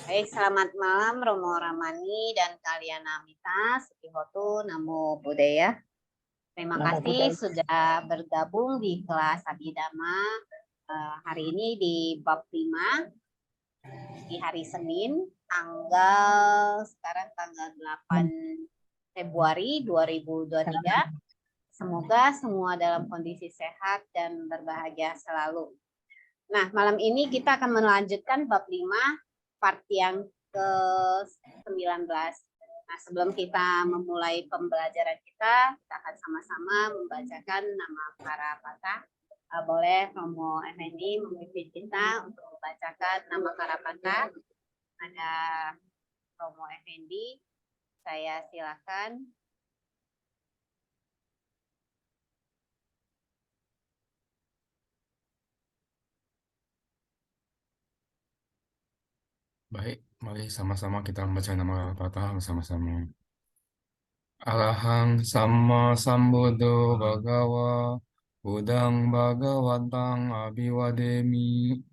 Baik, selamat malam Romo Ramani dan kalian Amita, Sukihotu, Namo Buddhaya. Terima kasih sudah bergabung di kelas Abhidhamma hari ini di bab 5 di hari Senin, sekarang tanggal 8 Februari 2023. Semoga semua dalam kondisi sehat dan berbahagia selalu. Nah, malam ini kita akan melanjutkan bab 5 part yang ke-19. Nah, sebelum kita memulai pembelajaran kita akan sama-sama membacakan nama para patah. Boleh Romo Effendi memimpin kita untuk membacakan nama para patah. Ada Romo Effendi, saya silakan. Baik, mari sama-sama kita membaca nama Patah bersama-sama. Arahang Samma Sambuddho Bhagawa Buddhang Bhagawantang Abhiwademi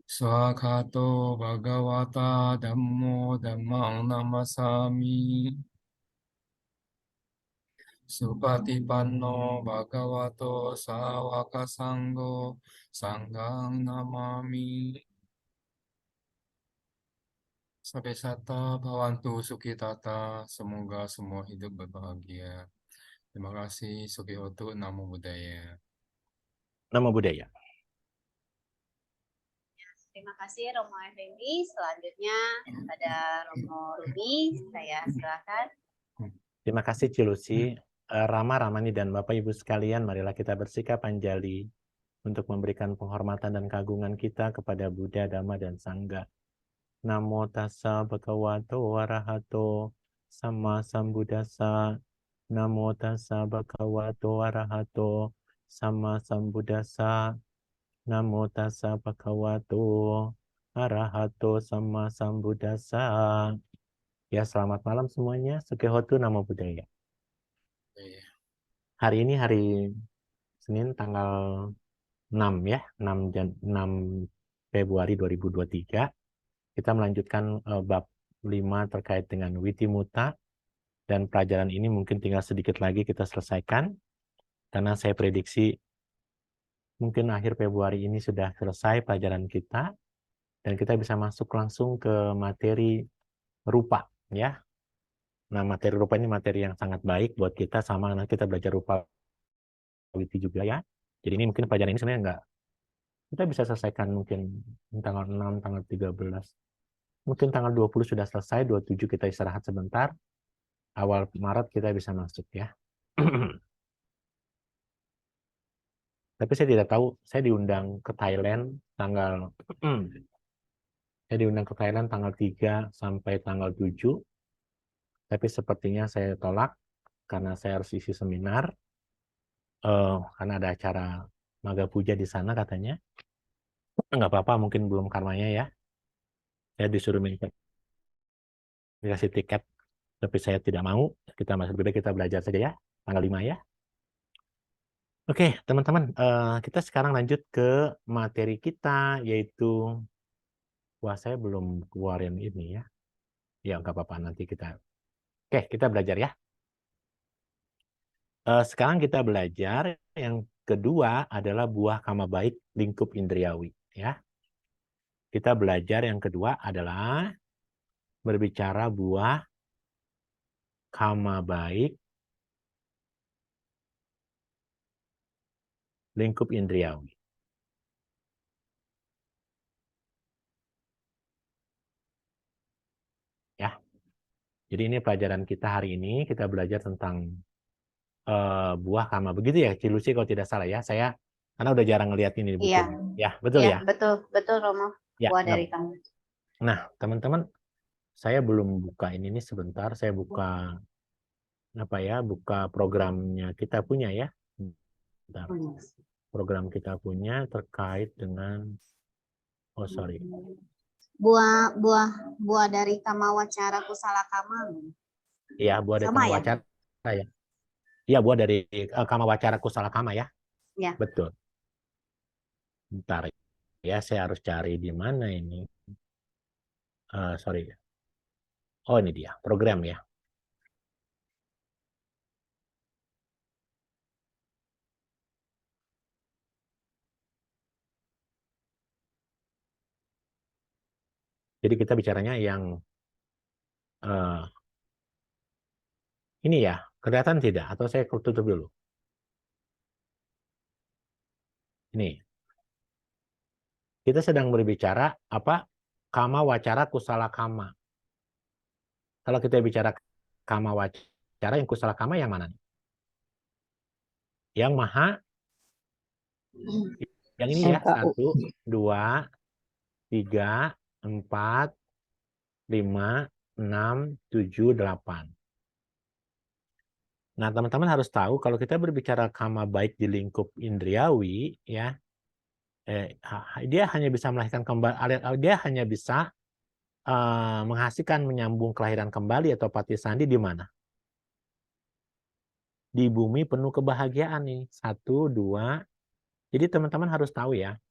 Swakato Bhagavata Dhammo Dhammang Namasami Supatipanno Bhagavato Sawaka Sangho Sanghang Namami Sampai Sata Bhawantu Sukitata, semoga semua hidup berbahagia. Terima kasih, Sukihotu, Namo Buddhaya. Namo Buddhaya. Terima kasih Romo Effendi. Selanjutnya ada Romo Ruby, saya silakan. Terima kasih Cilusi. Rama, Ramani, dan Bapak Ibu sekalian, marilah kita bersikap anjali untuk memberikan penghormatan dan kagungan kita kepada Buddha, Dhamma, dan Sangha. Namo tassa bhagavato arahato sama sambuddhassa. Namo tassa bhagavato arahato sama sambuddhassa. Namo tassa bhagavato arahato sama sambuddhassa. Ya, selamat malam semuanya. Sukihotu, Namo Buddhaya. Hari ini hari Senin tanggal 6 ya, 6 Februari 2023. Kita melanjutkan bab 5 terkait dengan Witimuta, dan pelajaran ini mungkin tinggal sedikit lagi kita selesaikan, karena saya prediksi mungkin akhir Februari ini sudah selesai pelajaran kita, dan kita bisa masuk langsung ke materi rupa ya. Nah, materi rupa ini materi yang sangat baik buat kita, sama nanti kita belajar rupa Witi juga ya. Jadi ini mungkin pelajaran ini sebenarnya enggak, kita bisa selesaikan mungkin tanggal 6, tanggal 13. Mungkin tanggal 20 sudah selesai, 27 kita istirahat sebentar. Awal Maret kita bisa masuk ya. Tapi saya tidak tahu, saya diundang ke Thailand tanggal saya diundang ke Thailand tanggal 3 sampai tanggal 7. Tapi sepertinya saya tolak karena saya harus isi seminar. Karena ada acara Maga Puja di sana katanya. Nggak apa-apa, mungkin belum karmanya ya. Saya disuruh minta dikasih tiket, tapi saya tidak mau. Kita masih lebih baik kita belajar saja ya, tanggal 5 ya. Oke, teman-teman, kita sekarang lanjut ke materi kita, yaitu, wah saya belum keluarin ini ya. Ya, nggak apa-apa, nanti kita. Oke, kita belajar ya. Sekarang kita belajar yang kedua adalah buah kama baik lingkup indriawi ya. Kita belajar yang kedua adalah berbicara buah kama baik lingkup indriawi. Ya. Jadi ini pelajaran kita hari ini, kita belajar tentang buah kama. Begitu ya, Cilusi kalau tidak salah ya. Saya karena udah jarang ngeliat ini di buku. Iya. Ya, betul ya? ya? Betul Romo. Ya, Buah dari kamu. Nah, teman-teman, saya belum buka ini nih sebentar. Saya buka apa ya? Buka programnya kita punya ya. Bentar. Program kita punya terkait dengan sorry. Buah dari kama wacara kusala kama. Iya, buah dari kama wacara ya. Iya, buah dari kama wacara kusala kama ya. Ya. Betul. Bentar. ya, saya harus cari di mana ini. Sorry. Oh, ini dia, program ya. Jadi kita bicaranya yang ini ya, kelihatan tidak? Atau saya tutup dulu? Ini. Kita sedang berbicara apa? Kama wacara kusala kama. Kalau kita bicara kama wacara, yang kusala kama yang mana? Yang maha, yang ini ya, MKU. 1, 2, 3, 4, 5, 6, 7, 8. Nah, teman-teman harus tahu kalau kita berbicara kama baik di lingkup indriawi, ya, dia hanya bisa melahirkan kembali, dia hanya bisa menghasilkan menyambung kelahiran kembali atau patisandi di mana? Di bumi penuh kebahagiaan nih. 1, 2. Jadi teman-teman harus tahu ya.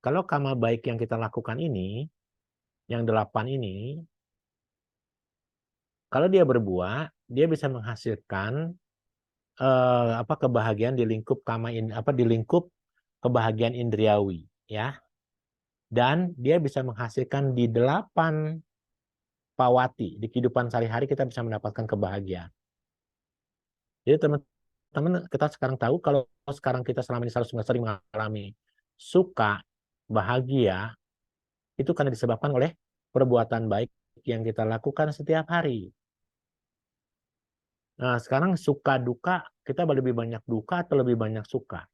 Kalau kama baik yang kita lakukan ini, yang 8 ini, kalau dia berbuah, dia bisa menghasilkan kebahagiaan di lingkup di lingkup kebahagiaan indriawi, ya. Dan dia bisa menghasilkan di 8 pawati. Di kehidupan sehari-hari kita bisa mendapatkan kebahagiaan. Jadi teman-teman, kita sekarang tahu kalau sekarang kita selama ini sering mengalami suka, bahagia, itu karena disebabkan oleh perbuatan baik yang kita lakukan setiap hari. Nah, sekarang suka duka, kita lebih banyak duka atau lebih banyak suka?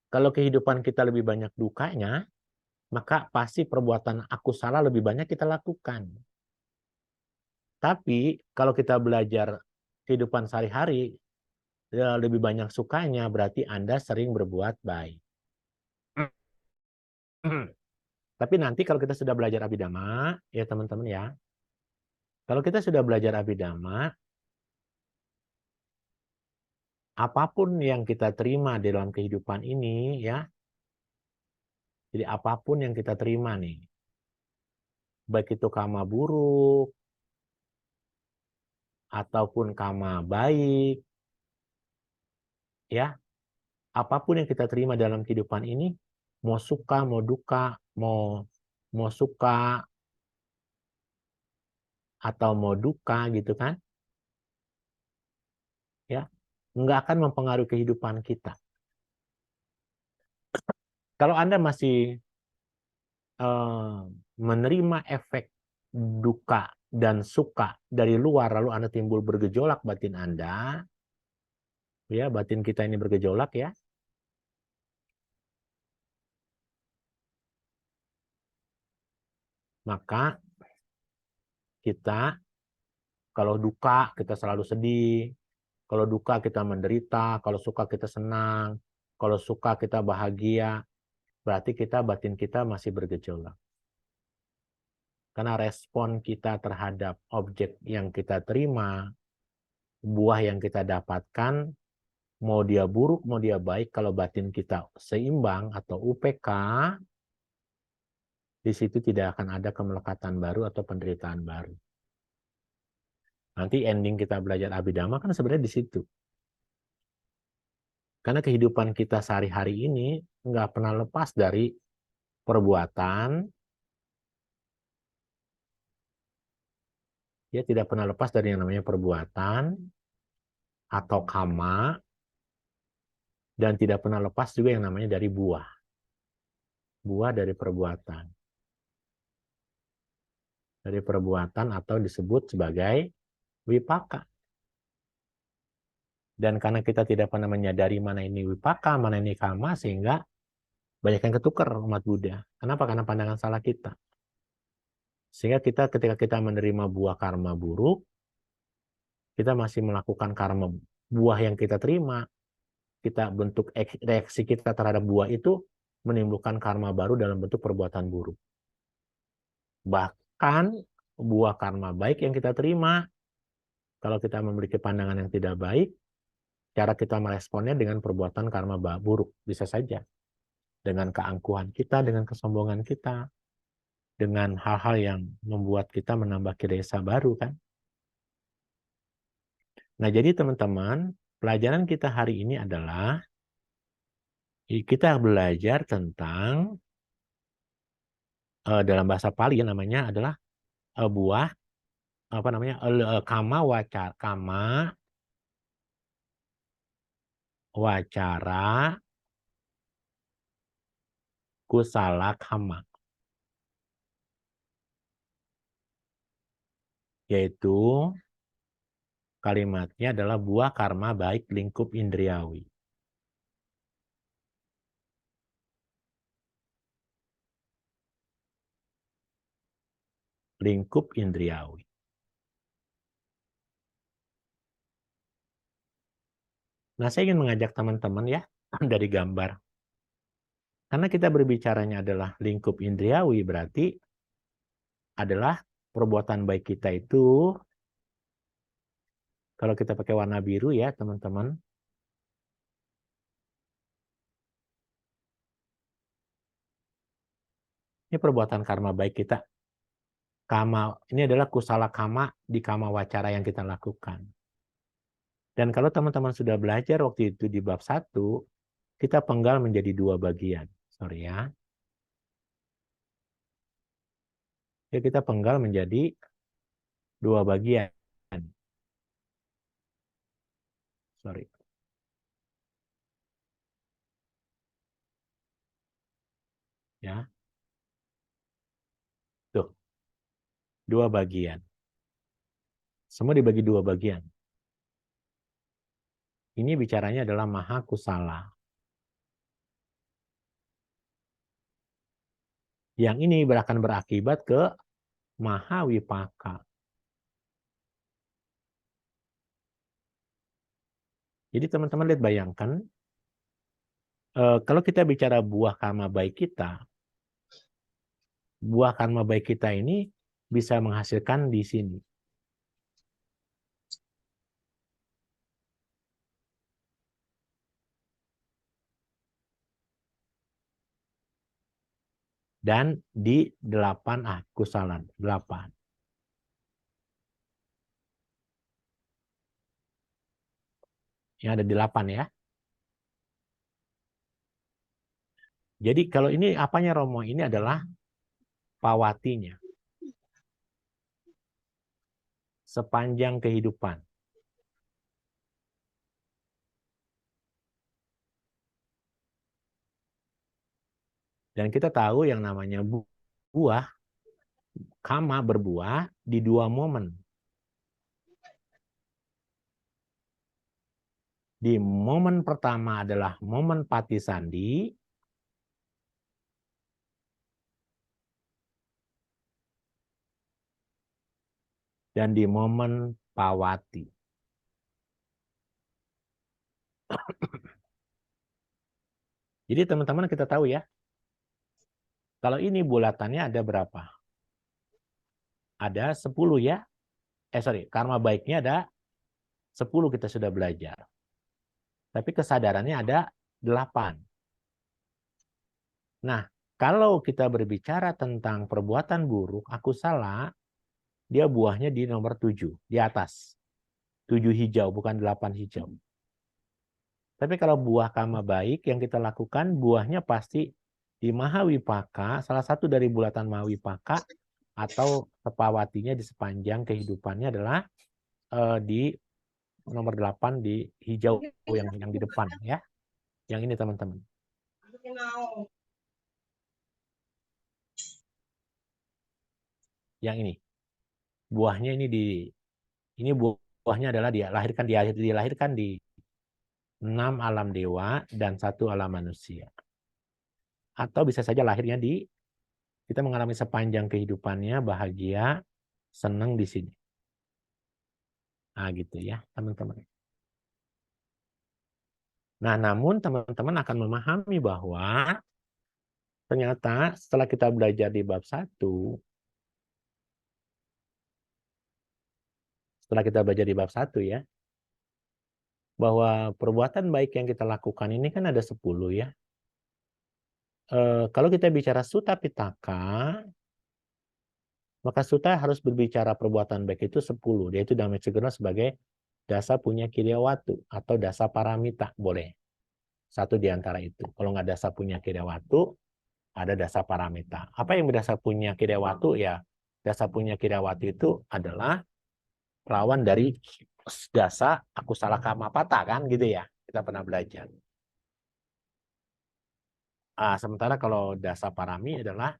Kalau kehidupan kita lebih banyak dukanya, maka pasti perbuatan aku salah lebih banyak kita lakukan. Tapi kalau kita belajar kehidupan sehari-hari, lebih banyak sukanya, berarti Anda sering berbuat baik. Tapi nanti kalau kita sudah belajar Abhidhamma, ya teman-teman ya, kalau kita sudah belajar Abhidhamma, apapun yang kita terima di dalam kehidupan ini, ya, jadi apapun yang kita terima nih, baik itu kama buruk, ataupun kama baik, ya, apapun yang kita terima dalam kehidupan ini, mau suka, mau duka, mau suka atau mau duka gitu kan, ya, nggak akan mempengaruhi kehidupan kita. Kalau Anda masih menerima efek duka dan suka dari luar, lalu Anda timbul bergejolak batin Anda, ya, batin kita ini bergejolak ya, maka kita kalau duka kita selalu sedih, kalau duka kita menderita, kalau suka kita senang, kalau suka kita bahagia, berarti batin kita masih bergejolak. Karena respon kita terhadap objek yang kita terima, buah yang kita dapatkan, mau dia buruk, mau dia baik, kalau batin kita seimbang atau UPK, di situ tidak akan ada kemelekatan baru atau penderitaan baru. Nanti ending kita belajar Abhidhamma kan sebenarnya di situ. Karena kehidupan kita sehari-hari ini nggak pernah lepas dari perbuatan, ya, tidak pernah lepas dari yang namanya perbuatan atau kama, dan tidak pernah lepas juga yang namanya dari buah. Buah dari perbuatan. Dari perbuatan atau disebut sebagai wipaka. Dan karena kita tidak pernah menyadari mana ini wipaka, mana ini kama, sehingga banyak yang ketukar umat Buddha. Kenapa? Karena pandangan salah kita. Sehingga ketika kita menerima buah karma buruk, kita masih melakukan karma buah yang kita terima. Kita bentuk reaksi kita terhadap buah itu menimbulkan karma baru dalam bentuk perbuatan buruk. Bahkan buah karma baik yang kita terima, kalau kita memiliki pandangan yang tidak baik, cara kita meresponnya dengan perbuatan karma buruk, bisa saja. dengan keangkuhan kita, dengan kesombongan kita, dengan hal-hal yang membuat kita menambah kilesa baru kan. Nah, jadi teman-teman, pelajaran kita hari ini adalah kita belajar tentang dalam bahasa Pali namanya adalah buah apa namanya kama wacara kusala kama, yaitu kalimatnya adalah buah karma baik lingkup indriawi. Lingkup indriawi. Nah, saya ingin mengajak teman-teman ya dari gambar. Karena kita berbicaranya adalah lingkup indriawi, berarti adalah perbuatan baik kita itu, kalau kita pakai warna biru ya teman-teman, ini perbuatan karma baik kita. Kama, ini adalah kusala kama di kama wacara yang kita lakukan. Dan kalau teman-teman sudah belajar waktu itu di bab 1, kita penggal menjadi 2 bagian. Sorry ya. Ya, kita penggal menjadi 2 bagian. Sorry. Ya. Tuh. 2 bagian. Semua dibagi 2 bagian. Ini bicaranya adalah maha kusala. Yang ini akan berakibat ke maha wipaka. Jadi teman-teman lihat, bayangkan kalau kita bicara buah karma baik kita, buah karma baik kita ini bisa menghasilkan di sini. Dan di 8 kusalan, 8. Yang ada di 8 ya. Jadi kalau ini apanya Romo? Ini adalah pawatinya. Sepanjang kehidupan. Dan kita tahu yang namanya buah, kama berbuah di 2 momen. Di momen pertama adalah momen patisandi, dan di momen pawati. Jadi teman-teman kita tahu ya, kalau ini bulatannya ada berapa? Ada 10 ya. Karma baiknya ada 10 kita sudah belajar. Tapi kesadarannya ada 8. Nah, kalau kita berbicara tentang perbuatan buruk, aku salah, dia buahnya di nomor 7, di atas. 7 hijau, bukan 8 hijau. Tapi kalau buah karma baik yang kita lakukan, buahnya pasti di Mahawipaka, salah satu dari bulatan Mahawipaka, atau tepawatinya di sepanjang kehidupannya adalah di nomor 8 di hijau yang di depan ya. Yang ini teman-teman. Yang ini. Buahnya ini buahnya adalah dilahirkan di 6 alam dewa dan 1 alam manusia. Atau bisa saja lahirnya kita mengalami sepanjang kehidupannya bahagia, senang di sini. Nah, gitu ya, teman-teman. Nah, namun teman-teman akan memahami bahwa ternyata setelah kita belajar di bab 1, ya, bahwa perbuatan baik yang kita lakukan ini kan ada 10 ya. kalau kita bicara Sutta Pitaka, maka Sutta harus berbicara perbuatan baik itu 10, yaitu Dhamma Cegana sebagai dasa punya kiryawatu atau dasa paramita, boleh. Satu di antara itu. Kalau nggak dasa punya kiryawatu, ada dasa paramita. Apa yang berdasa punya kiryawatu? Ya, dasa punya kiryawatu itu adalah lawan dari dasa akusala kamapata, kan gitu ya. Kita pernah belajar. Sementara kalau dasa parami adalah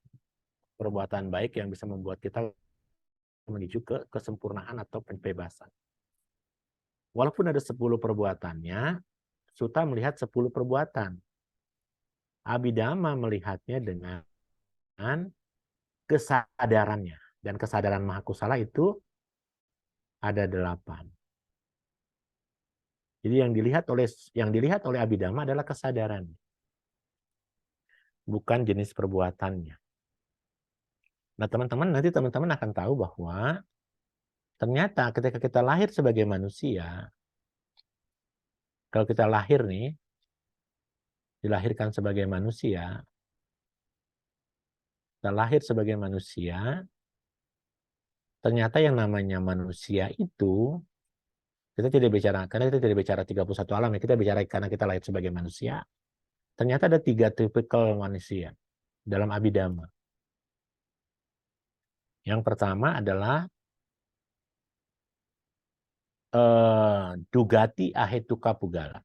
perbuatan baik yang bisa membuat kita menuju ke kesempurnaan atau pembebasan. Walaupun ada 10 perbuatannya, Sutta melihat 10 perbuatan. Abhidhamma melihatnya dengan kesadarannya. Dan kesadaran Mahakusala itu ada 8. Jadi yang dilihat oleh Abhidhamma adalah kesadaran, bukan jenis perbuatannya. Nah, nanti teman-teman akan tahu bahwa ternyata ketika kita lahir sebagai manusia, kalau kita lahir nih, dilahirkan sebagai manusia, kita lahir sebagai manusia, ternyata yang namanya manusia itu, kita tidak bicara, karena kita tidak bicara 31 alam, ya, kita bicara karena kita lahir sebagai manusia, ternyata ada 3 tipikal manusia dalam Abhidhamma. Yang pertama adalah dugati ahetuka pugala.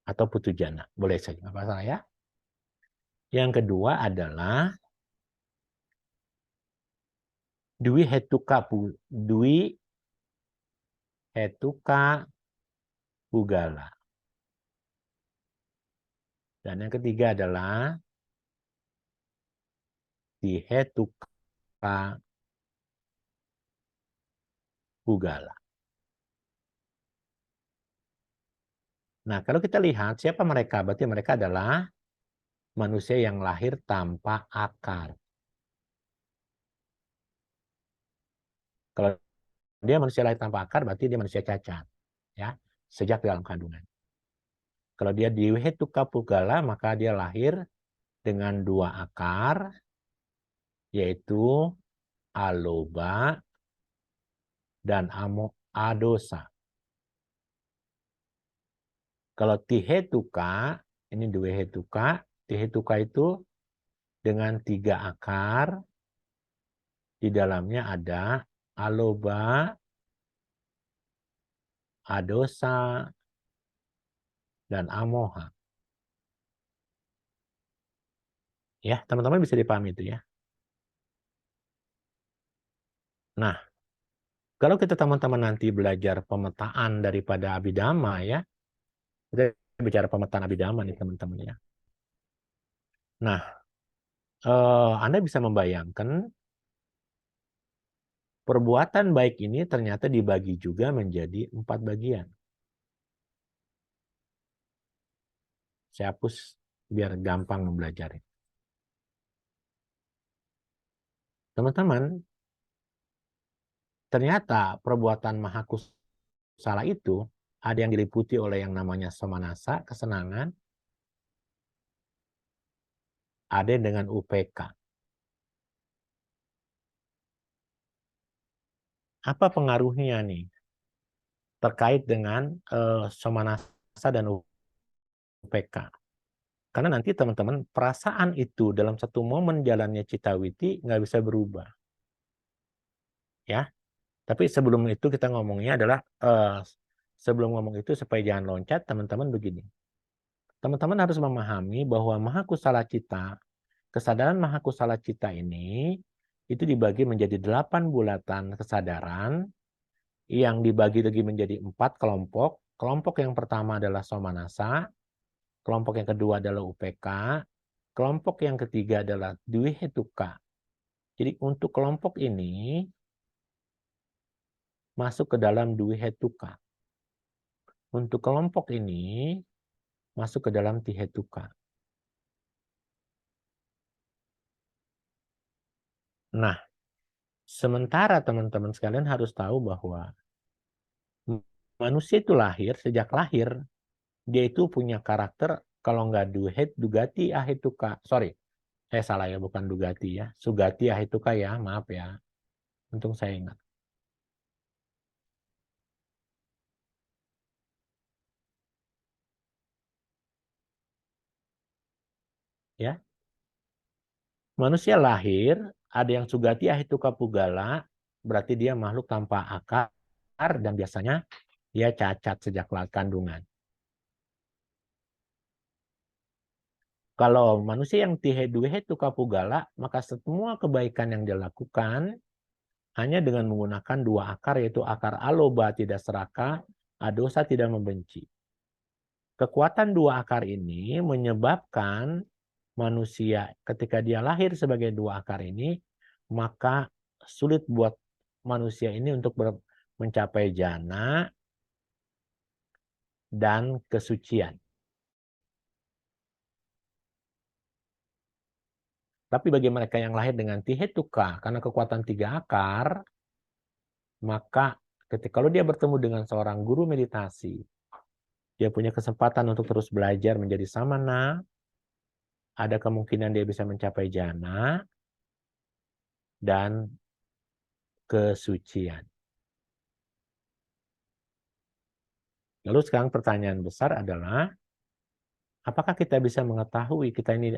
Atau putujana, boleh saja, nggak masalah ya. Yang kedua adalah dwi hetuka pugala. Dan yang ketiga adalah dihetuka pugala. Nah, kalau kita lihat siapa mereka, berarti mereka adalah manusia yang lahir tanpa akar. Kalau dia manusia lahir tanpa akar, berarti dia manusia cacat, ya, sejak dalam kandungan. Kalau dia dihetuka pugala, maka dia lahir dengan 2 akar, yaitu aloba dan adosa. Kalau tihetuka, ini 2 hetuka, tihetuka itu dengan 3 akar, di dalamnya ada aloba, adosa, dan amoha. Ya, teman-teman bisa dipahami itu ya. Nah, kalau kita teman-teman nanti belajar pemetaan daripada Abhidhamma ya, kita bicara pemetaan Abhidhamma nih teman-teman ya. Nah, Anda bisa membayangkan perbuatan baik ini ternyata dibagi juga menjadi 4 bagian. Saya hapus biar gampang mempelajari. Teman-teman, ternyata perbuatan Mahakusala itu ada yang diliputi oleh yang namanya somanasa, kesenangan, ada dengan UPK. Apa pengaruhnya nih terkait dengan somanasa dan UPK? Karena nanti teman-teman perasaan itu dalam satu momen jalannya Citawiti nggak bisa berubah. Ya, tapi sebelum itu kita ngomongnya adalah sebelum ngomong itu supaya jangan loncat, teman-teman begini. Teman-teman harus memahami bahwa Mahakusala Cita, kesadaran Mahakusala Cita ini itu dibagi menjadi 8 bulatan kesadaran yang dibagi lagi menjadi 4 kelompok. Kelompok yang pertama adalah somanasa, kelompok yang kedua adalah UPK, kelompok yang ketiga adalah dwihetuka. Jadi untuk kelompok ini masuk ke dalam dwihetuka. Untuk kelompok ini masuk ke dalam tihetuka. Nah, Sementara teman-teman sekalian harus tahu bahwa manusia itu lahir, sejak lahir, dia itu punya karakter, kalau nggak duhet, dugati, ahituka. Sorry, saya salah ya, bukan dugati ya. Sugati, ahituka ya, maaf ya. Untung saya ingat. Ya, manusia lahir, ada yang sugati, ahituka, pugala, berarti dia makhluk tanpa akar, dan biasanya dia cacat sejak kandungan. Kalau manusia yang tiheduhe tuka pugala, maka semua kebaikan yang dia lakukan hanya dengan menggunakan dua akar, yaitu akar aloba tidak serakah, adosa tidak membenci. Kekuatan dua akar ini menyebabkan manusia ketika dia lahir sebagai dua akar ini, maka sulit buat manusia ini untuk mencapai jana dan kesucian. Tapi bagi mereka yang lahir dengan tihetuka, karena kekuatan tiga akar, maka kalau dia bertemu dengan seorang guru meditasi, dia punya kesempatan untuk terus belajar menjadi samana, ada kemungkinan dia bisa mencapai jana dan kesucian. Lalu sekarang pertanyaan besar adalah, apakah kita bisa mengetahui kita ini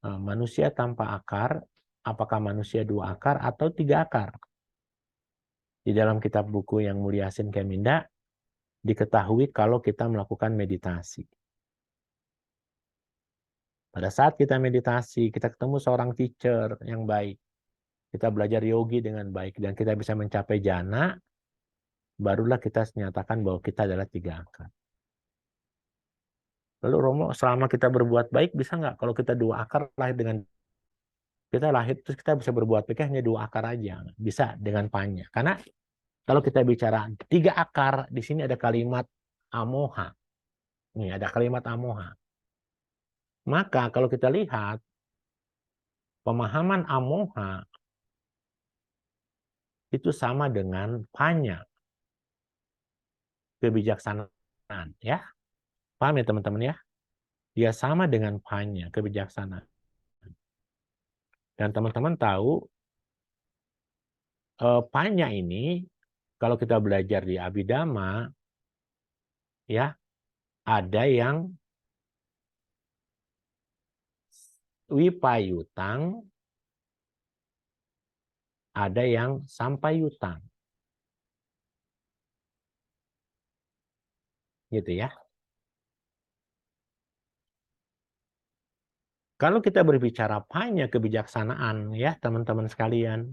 manusia tanpa akar, apakah manusia dua akar atau tiga akar? Di dalam kitab buku yang Mulia Asin Keminda, diketahui kalau kita melakukan meditasi. Pada saat kita meditasi, kita ketemu seorang teacher yang baik. Kita belajar yogi dengan baik dan kita bisa mencapai jana, barulah kita nyatakan bahwa kita adalah tiga akar. Lalu Romo, selama kita berbuat baik, bisa nggak kalau kita dua akar lahir dengan kita lahir terus kita bisa berbuat baik hanya dua akar aja? Bisa dengan panya. Karena kalau kita bicara tiga akar, di sini ada kalimat amoha. Nih ada kalimat amoha. Maka kalau kita lihat pemahaman amoha itu sama dengan panya, kebijaksanaan, ya. Paham ya teman-teman ya? Dia sama dengan panya, kebijaksanaan. Dan teman-teman tahu, panya ini, kalau kita belajar di Abhidhamma, ya, ada yang wipayutang, ada yang sampayutang. Gitu ya. Kalau kita berbicara panya kebijaksanaan, ya teman-teman sekalian,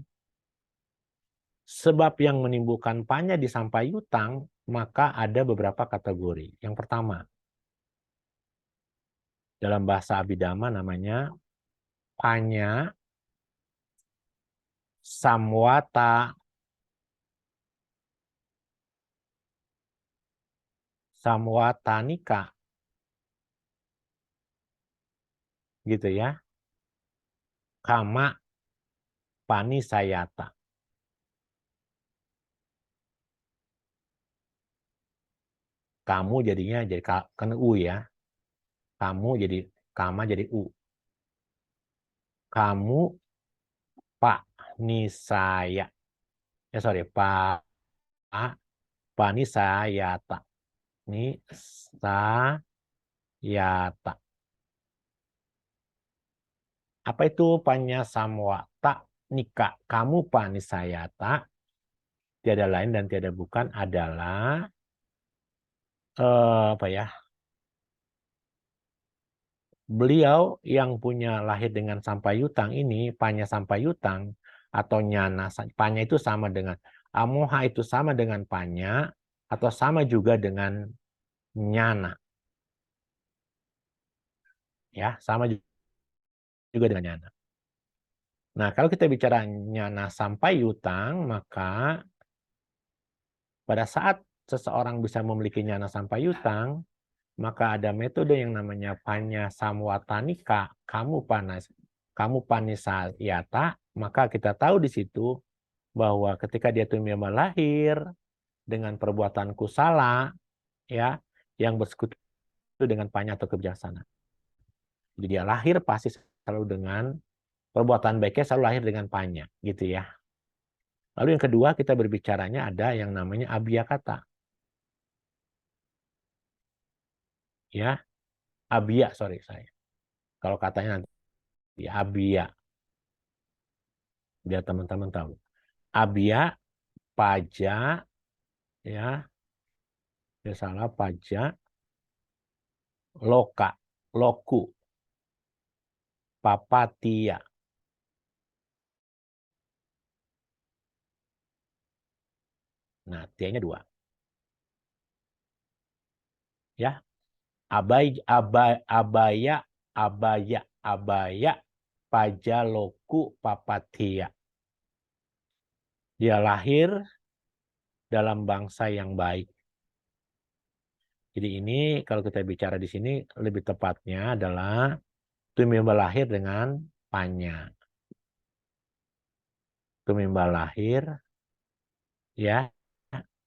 sebab yang menimbulkan panya di sampayutang, maka ada beberapa kategori. Yang pertama, dalam bahasa Abhidhamma namanya panya samwata, samwatanika, gitu ya. Kama panisayata. Kamu jadinya jadi kan u ya. Kamu jadi kama jadi u. Kamu pak nisaya. Ya sorry, pak panisayata. Nisayata. Apa itu panya samwata nika? Kamu panisayata. Tiada lain dan tiada bukan adalah apa ya? Beliau yang punya lahir dengan sampayutang ini, panya sampayutang atau nyana, panya itu sama dengan amoha, itu sama dengan panya atau sama juga dengan nyana. Ya, sama juga dengan nyana. Nah, kalau kita bicara nyana sampayutang, maka pada saat seseorang bisa memiliki nyana sampayutang, maka ada metode yang namanya panya samwatanika, kamu panisayata, maka kita tahu di situ bahwa ketika dia tumimba lahir dengan perbuatan kusala, ya, yang bersekutu dengan panya atau kebijaksanaan. Jadi dia lahir pasti selalu dengan perbuatan baiknya, selalu lahir dengan panya, gitu ya. Lalu yang kedua kita berbicaranya ada yang namanya abiyakata. Ya, abiya, sorry saya. Kalau katanya nanti abiya, biar teman-teman tahu. Abiya, paja, ya, salah paja, loka, loku, papatia. Nah, tianya 2. Ya, abaya, paja, loku, papatia. Dia lahir dalam bangsa yang baik. Jadi ini kalau kita bicara di sini lebih tepatnya adalah tumimba lahir dengan panya. Tumimba lahir ya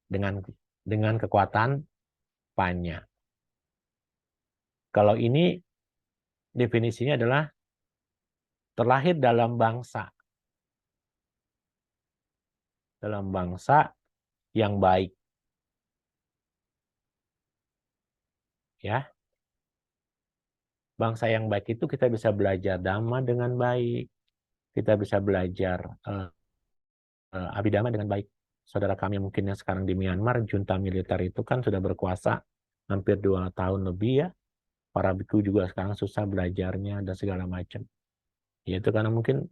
dengan kekuatan panya. Kalau ini definisinya adalah terlahir dalam bangsa yang baik. Ya. Bangsa yang baik itu kita bisa belajar dhamma dengan baik. Kita bisa belajar abhidhamma dengan baik. Saudara kami mungkin yang sekarang di Myanmar, junta militer itu kan sudah berkuasa hampir 2 tahun lebih ya. Para biku juga sekarang susah belajarnya dan segala macam. Yaitu karena mungkin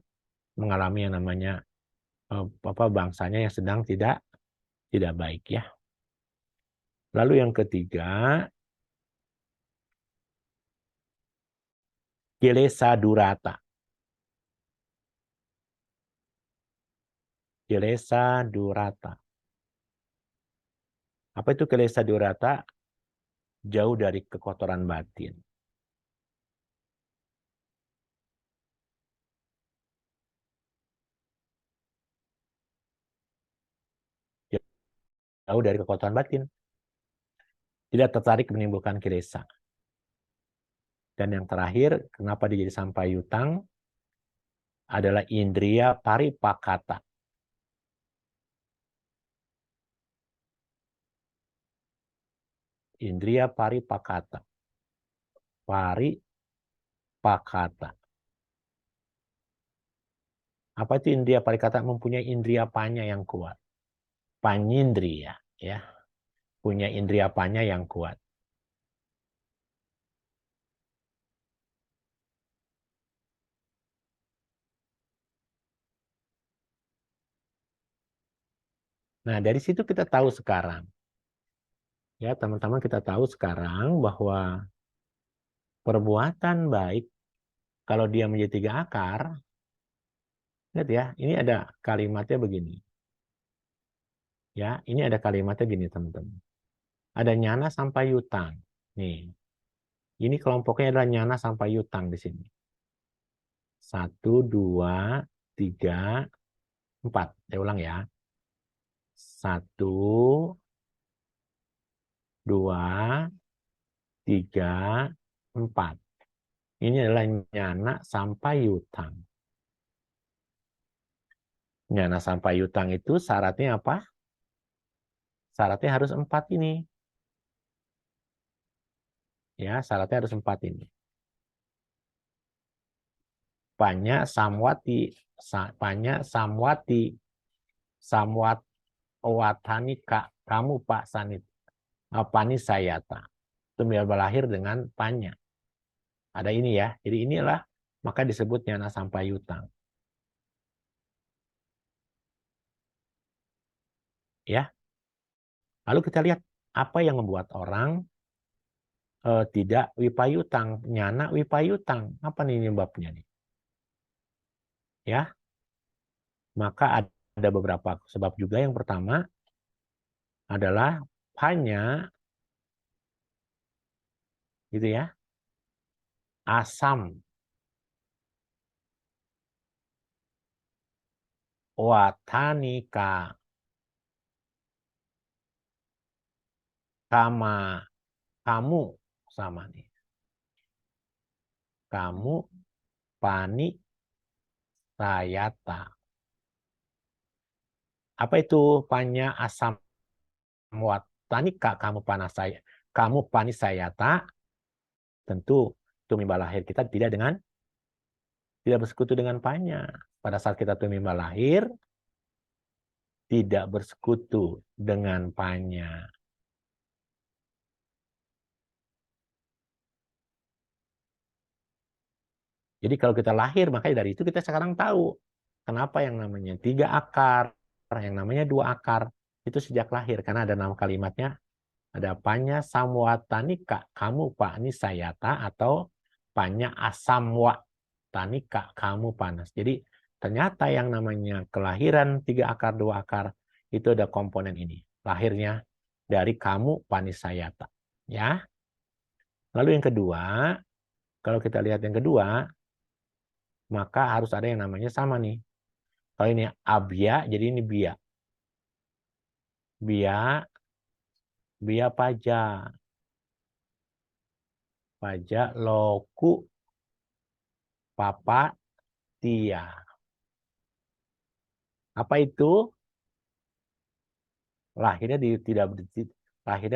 mengalami yang namanya bangsanya yang sedang tidak baik ya. Lalu yang ketiga, kilesa durata. Kilesa durata. Apa itu kilesa durata? Jauh dari kekotoran batin. Jauh dari kekotoran batin. Tidak tertarik menimbulkan kilesa. Dan yang terakhir, kenapa dia jadi sampayutang? Adalah indriya paripakata. Indriya paripakata. Paripakata. Apa itu indriya paripakata? Mempunyai indriya panya yang kuat. Panyindriya, ya. Punya indriya panya yang kuat. Nah, dari situ kita tahu sekarang. Ya, teman-teman kita tahu sekarang bahwa perbuatan baik, kalau dia menjadi 3 akar, lihat ya, ini ada kalimatnya begini. Ya, ini ada kalimatnya gini, teman-teman. Ada nyana sampai yutang. Nih, ini kelompoknya adalah nyana sampai yutang di sini. 1, 2, 3, 4. Saya ulang ya. 1, 2, 3, 4. Ini adalah nyana sampai yutang. Nyana sampai yutang itu syaratnya apa? Syaratnya harus 4 ini. Ya, syaratnya harus 4 ini. Panya samwati, samwat watanika, kamu Pak Sanit, apani sayata. Itu lahir dengan panya. Ada ini ya. Jadi inilah maka disebut nyana sampayutang. Ya. Lalu kita lihat apa yang membuat orang tidak wipayutang, nyana wipayutang. Apa nih penyebabnya nih? Ya. Maka ada beberapa sebab juga. Yang pertama adalah panya gitu ya. Asam. watanika kama kamu sama nih. Kamu pani sayata. Apa itu panya asam watanika kamu panas saya. Kamu pani sayata. Tentu tumimba lahir kita tidak bersekutu dengan panya. Pada saat kita tumimba lahir tidak bersekutu dengan panya. Jadi kalau kita lahir, makanya dari itu kita sekarang tahu kenapa yang namanya 3 akar, yang namanya 2 akar, itu sejak lahir. Karena ada 6 kalimatnya, ada panya samwatanika, kamu pani sayata, atau panya asamwa tanika, kamu panas. Jadi ternyata yang namanya kelahiran 3 akar, 2 akar, itu ada komponen ini. Lahirnya dari kamu pani sayata. Ya. Lalu yang kedua, kalau kita lihat yang kedua, maka harus ada yang namanya sama nih. Kalau ini abya, jadi ini bia. Bia paja. Paja loku papa tia. Apa itu? Lahirnya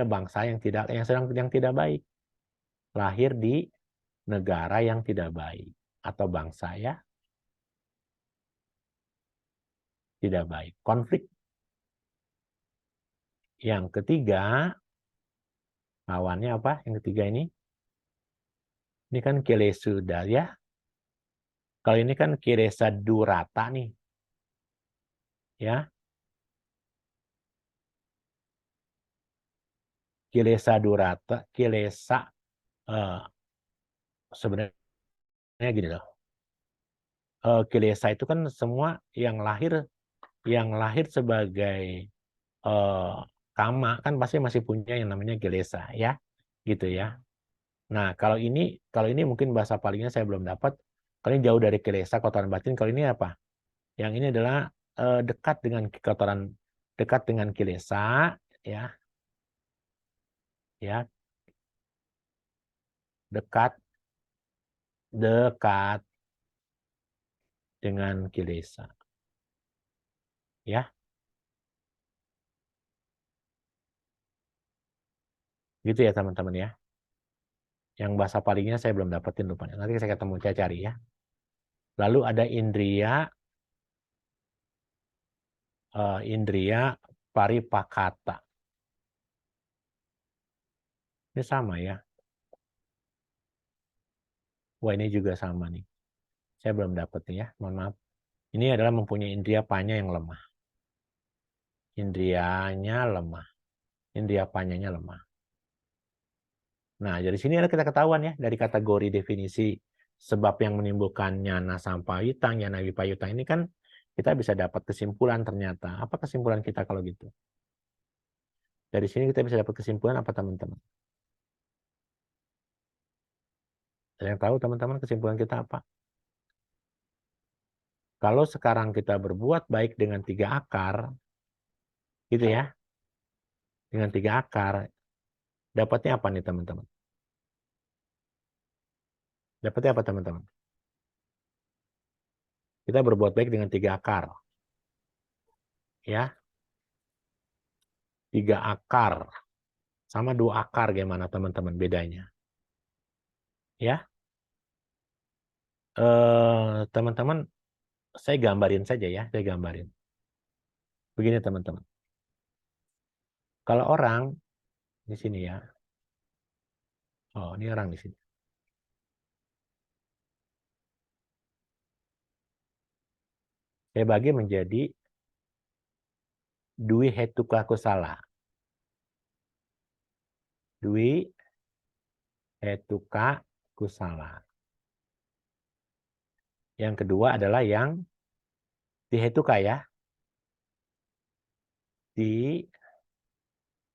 bangsa yang tidak baik. Lahir di negara yang tidak baik atau bangsa ya tidak baik. Konflik. Yang ketiga, lawannya apa? Yang ketiga ini kan kilesuda ya. Kalau ini kan kilesa durata nih. Ya. Kilesa durata, kilesa sebenarnya gini loh. Kilesa itu kan semua yang lahir sebagai kama kan pasti masih punya yang namanya kilesa ya. Gitu ya. Nah, kalau ini mungkin bahasa palingnya saya belum dapat. Kalau ini jauh dari kilesa, kotoran batin. Kalau ini apa? Yang ini adalah dekat dengan kotoran, dekat dengan kilesa, ya, ya, dekat dengan kilesa, ya, gitu ya teman-teman ya. Yang bahasa palingnya saya belum dapetin rupanya. Nanti saya ketemu saya cari ya. Lalu ada indria paripakata. Ini sama ya. Wah, ini juga sama nih. Saya belum dapat nih ya, mohon maaf. Ini adalah mempunyai indria panya yang lemah. Indrianya lemah. Indria panyanya lemah. Nah, dari sini ada kita ketahuan ya, dari kategori definisi sebab yang menimbulkan nyana sampayutang, nyana wipayutang ini kan kita bisa dapat kesimpulan ternyata. Apa kesimpulan kita kalau gitu? Dari sini kita bisa dapat kesimpulan apa teman-teman? Ada yang tahu teman-teman kesimpulan kita apa? Kalau sekarang kita berbuat baik dengan 3 akar, gitu ya, dengan 3 akar, dapatnya apa nih teman-teman? Dapatnya apa teman-teman? Kita berbuat baik dengan 3 akar. Ya. 3 akar. Sama 2 akar gimana teman-teman bedanya? Ya. Teman-teman, saya gambarin saja ya, saya gambarin. Begini teman-teman. Kalau orang di sini ya. Oh, ini orang di sini. Saya bagi menjadi dwi hetuka kusala. Dwi hetuka kusala. Yang kedua adalah yang dihetuka ya. Di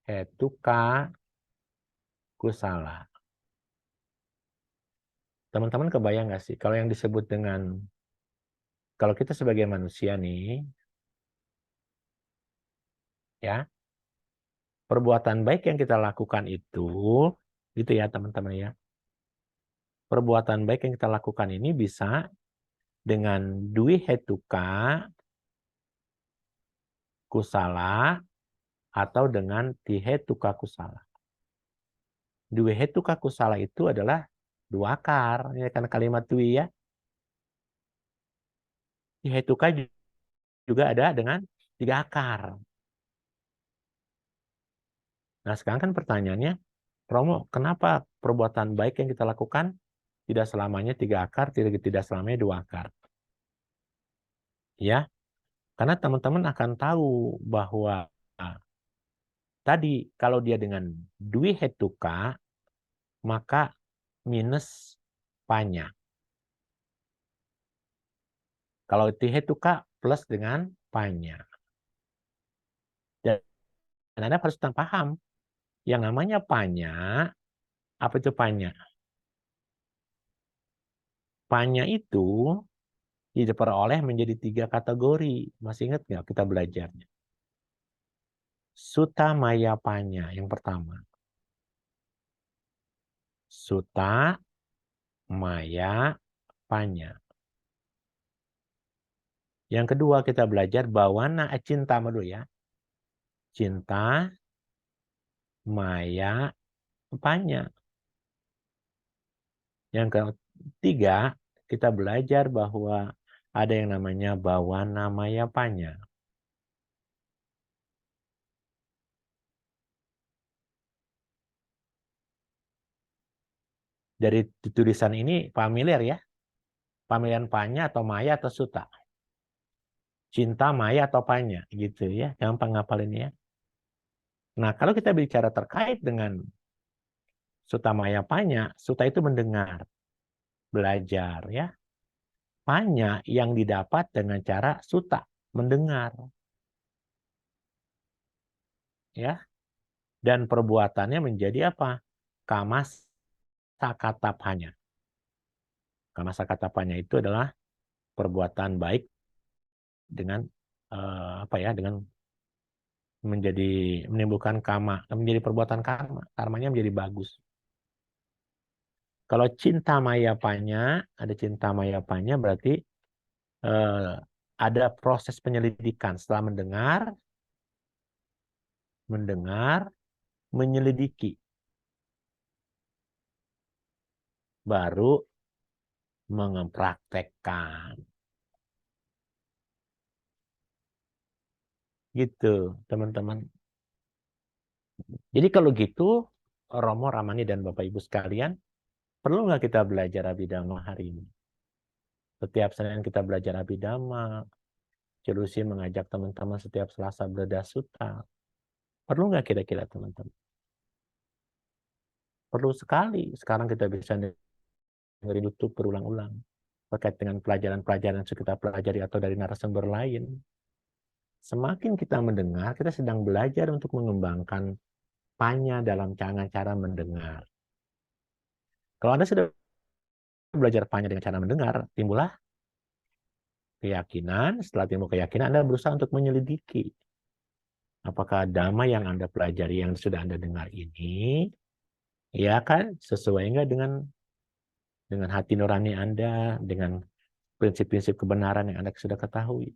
hetuka kusala. Teman-teman kebayang nggak sih kalau yang disebut dengan, kalau kita sebagai manusia nih, ya. Perbuatan baik yang kita lakukan itu ya teman-teman ya. Perbuatan baik yang kita lakukan ini bisa dengan dwi hetuka kusala atau dengan tihetuka kusala. Dwi hetuka kusala itu adalah 2 akar, ya kan kalimat dwi ya. Tihetuka juga ada dengan 3 akar. Nah, sekarang kan pertanyaannya, Romo, kenapa perbuatan baik yang kita lakukan tidak selamanya 3 akar, tidak selamanya 2 akar? Ya, karena teman-teman akan tahu bahwa tadi kalau dia dengan dwi hetuka, maka minus panya. Kalau tihetuka plus dengan panya. Dan Anda harus paham, yang namanya panya, apa itu panya? Panya itu diperoleh menjadi 3 kategori. Masih ingat nggak kita belajarnya? Sutta maya panya yang pertama. Sutta maya panya. Yang kedua kita belajar bawana cinta dulu ya. Cinta maya panya. Yang ketiga kita belajar bahwa ada yang namanya bawana maya panya. Dari tulisan ini familiar ya? Pamilihan panya atau maya atau suta? Cinta maya atau panya gitu ya. Gampang ngapalinnya ya. Nah, kalau kita bicara terkait dengan suta maya panya, suta itu mendengar, belajar ya. Panya yang didapat dengan cara suta, mendengar. Ya. Dan perbuatannya menjadi apa? Kamas sakatapanya. Kamas sakatapanya itu adalah perbuatan baik dengan dengan menimbulkan kama, menjadi perbuatan karma, karmanya menjadi bagus. Kalau cinta mayapanya, ada cinta mayapanya berarti ada proses penyelidikan setelah mendengar, menyelidiki, baru mempraktekkan. Gitu, teman-teman. Jadi kalau gitu, Romo, Ramani, dan Bapak Ibu sekalian, perlu nggak kita belajar Abhidhamma hari ini? Setiap Senin kita belajar Abhidhamma, Celusi mengajak teman-teman setiap Selasa Breda Sutta. Perlu nggak kira-kira teman-teman? Perlu sekali. Sekarang kita bisa dengerin YouTube berulang-ulang terkait dengan pelajaran-pelajaran yang sudah kita pelajari atau dari narasumber lain. Semakin kita mendengar, kita sedang belajar untuk mengembangkan panya dalam cara mendengar. Kalau Anda sudah belajar panya dengan cara mendengar, timbullah keyakinan. Setelah timbul keyakinan, Anda berusaha untuk menyelidiki. Apakah dhamma yang Anda pelajari, yang sudah Anda dengar ini, ya kan, sesuai enggak dengan hati nurani Anda, dengan prinsip-prinsip kebenaran yang Anda sudah ketahui.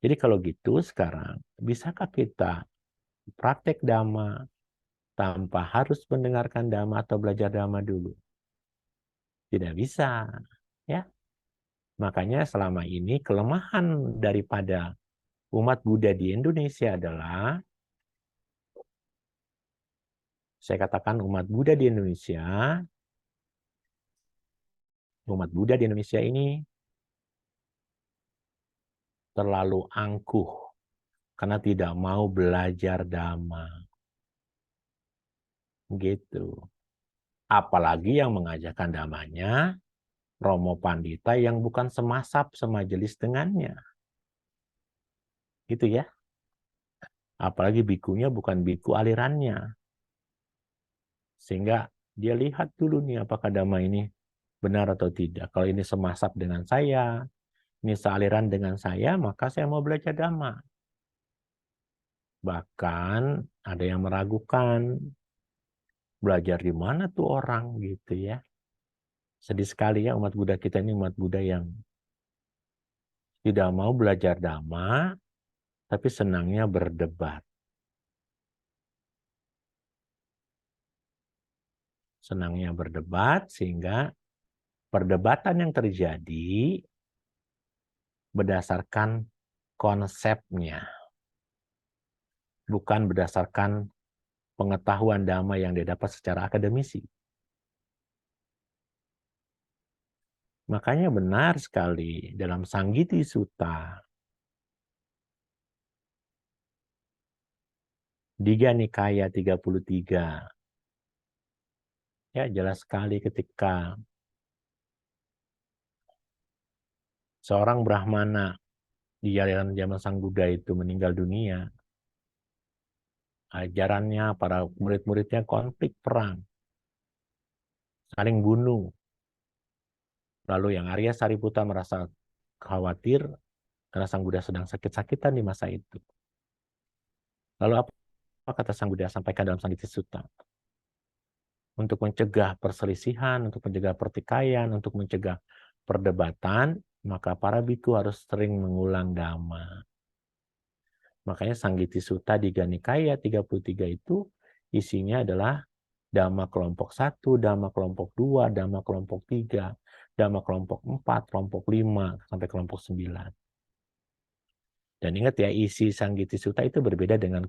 Jadi kalau gitu sekarang, bisakah kita praktek dhamma tanpa harus mendengarkan dhamma atau belajar dhamma dulu? Tidak bisa, ya. Makanya selama ini kelemahan daripada umat Buddha di Indonesia adalah, saya katakan umat Buddha di Indonesia ini terlalu angkuh karena tidak mau belajar dhamma. Gitu. Apalagi yang mengajarkan dhammanya Romo Pandita yang bukan semasap semajelis dengannya. Gitu ya. Apalagi bikunya bukan biku alirannya. Sehingga dia lihat dulu nih apakah dhamma ini benar atau tidak. Kalau ini semasap dengan saya, ini sealiran dengan saya, maka saya mau belajar dhamma. Bahkan ada yang meragukan, belajar di mana tuh orang gitu ya. Sedih sekali ya, umat Buddha kita ini umat Buddha yang tidak mau belajar Dhamma, tapi senangnya berdebat. Senangnya berdebat sehingga perdebatan yang terjadi berdasarkan konsepnya, bukan berdasarkan pengetahuan Dhamma yang didapat secara akademisi. Makanya benar sekali dalam Sanggiti Sutta, Digha Nikaya 33, ya jelas sekali ketika seorang Brahmana di aliran zaman Sang Buddha itu meninggal dunia, ajarannya, para murid-muridnya konflik perang, saling bunuh. Lalu yang Arya Sariputta merasa khawatir karena Sang Buddha sedang sakit-sakitan di masa itu. Lalu apa kata Sang Buddha sampaikan dalam Sanggiti Sutta? Untuk mencegah perselisihan, untuk mencegah pertikaian, untuk mencegah perdebatan, maka para biku harus sering mengulang Dhamma. Makanya Sanggiti Sutta Digha Nikaya 33 itu isinya adalah Dhamma kelompok 1, Dhamma kelompok 2, Dhamma kelompok 3, Dhamma kelompok 4, kelompok 5, sampai kelompok 9. Dan ingat ya, isi Sanggiti Sutta itu berbeda dengan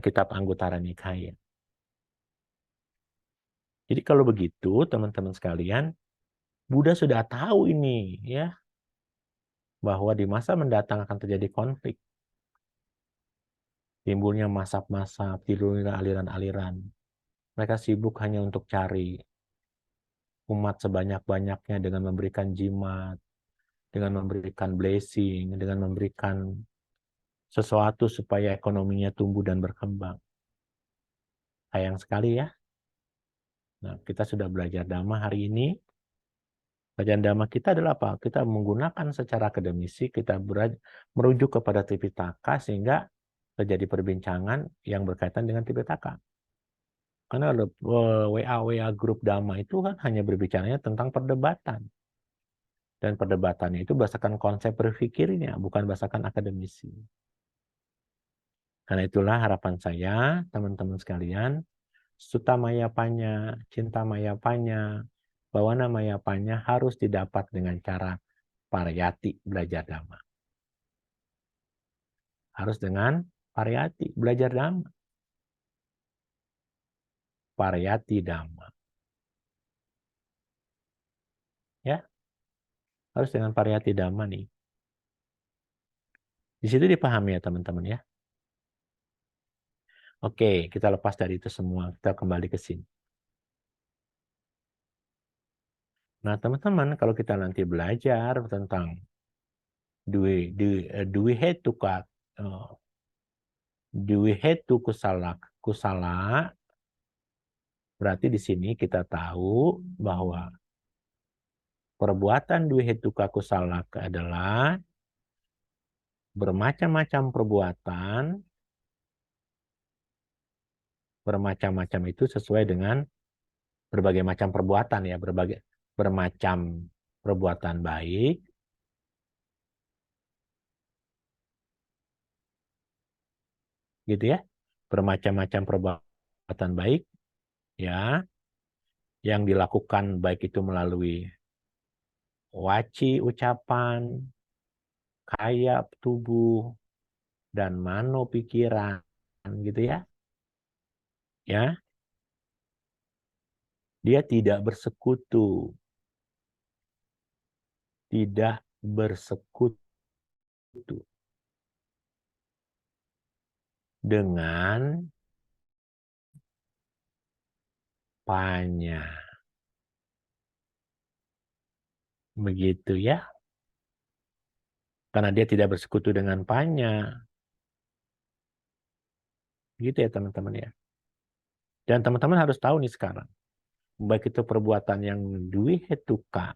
kitab Anguttara Nikaya. Jadi kalau begitu, teman-teman sekalian, Buddha sudah tahu ini, ya, bahwa di masa mendatang akan terjadi konflik. Timbulnya masab-masab, timbulnya aliran-aliran. Mereka sibuk hanya untuk cari umat sebanyak-banyaknya dengan memberikan jimat, dengan memberikan blessing, dengan memberikan sesuatu supaya ekonominya tumbuh dan berkembang. Sayang sekali ya. Nah, kita sudah belajar Dhamma hari ini. Bacaan Dhamma kita adalah apa? Kita menggunakan secara akademisi, kita merujuk kepada Tripitaka sehingga terjadi perbincangan yang berkaitan dengan Tripitaka. Karena WA grup Dhamma itu kan hanya berbicaranya tentang perdebatan. Dan perdebatannya itu berdasarkan konsep berpikirnya, bukan berdasarkan akademisi. Karena itulah harapan saya, teman-teman sekalian, Sutta Mayapanya, Cinta Mayapanya, Bawana Mayapanya harus didapat dengan cara pariyati belajar Dhamma. Harus dengan pariyati belajar Dhamma. Pariyati Dhamma. Ya, harus dengan pariyati Dhamma nih. Di situ dipahami ya teman-teman ya. Oke, kita lepas dari itu semua. Kita kembali ke sini. Nah, teman-teman, kalau kita nanti belajar tentang Dwihetu kusala, berarti di sini kita tahu bahwa perbuatan Dwihetuka kusala adalah bermacam-macam perbuatan. Bermacam-macam itu sesuai dengan berbagai macam perbuatan ya, bermacam perbuatan baik, gitu ya, bermacam-macam perbuatan baik ya, yang dilakukan baik itu melalui waci ucapan, kaya tubuh, dan mano pikiran, gitu ya. Ya, dia tidak bersekutu dengan panya. Begitu ya. Karena dia tidak bersekutu dengan panya. Gitu ya teman-teman ya. Dan teman-teman harus tahu nih sekarang. Baik itu perbuatan yang dwihetuka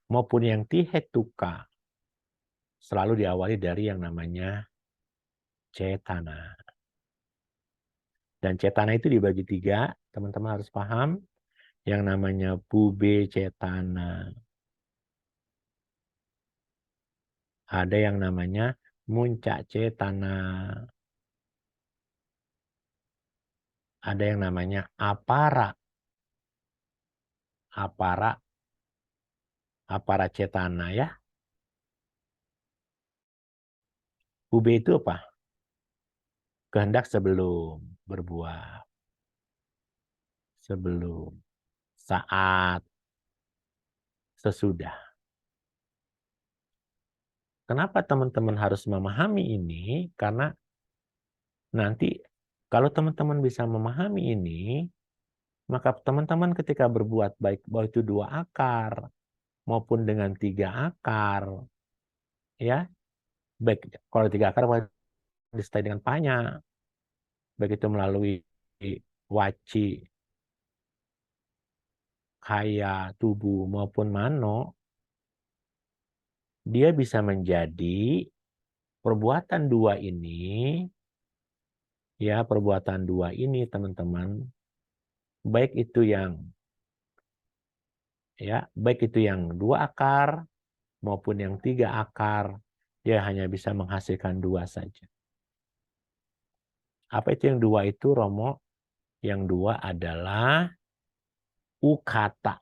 maupun yang tihetuka. Selalu diawali dari yang namanya cetana. Dan cetana itu dibagi 3, teman-teman harus paham. Yang namanya pube cetana. Ada yang namanya muncak cetana. Ada yang namanya apara. Apara cetana ya. Pube itu apa? Kehendak sebelum berbuat. Sebelum. Saat. Sesudah. Kenapa teman-teman harus memahami ini? Karena nanti kalau teman-teman bisa memahami ini, maka teman-teman ketika berbuat baik itu 2 akar maupun dengan 3 akar, ya baik kalau 3 akar disertai dengan panya, baik itu melalui waci, kaya, tubuh maupun mano, dia bisa menjadi perbuatan 2 ini, ya perbuatan 2 ini teman-teman, baik itu yang 2 akar maupun yang 3 akar, dia hanya bisa menghasilkan 2 saja. Apa itu yang 2 itu, Romo? Yang 2 adalah ukata.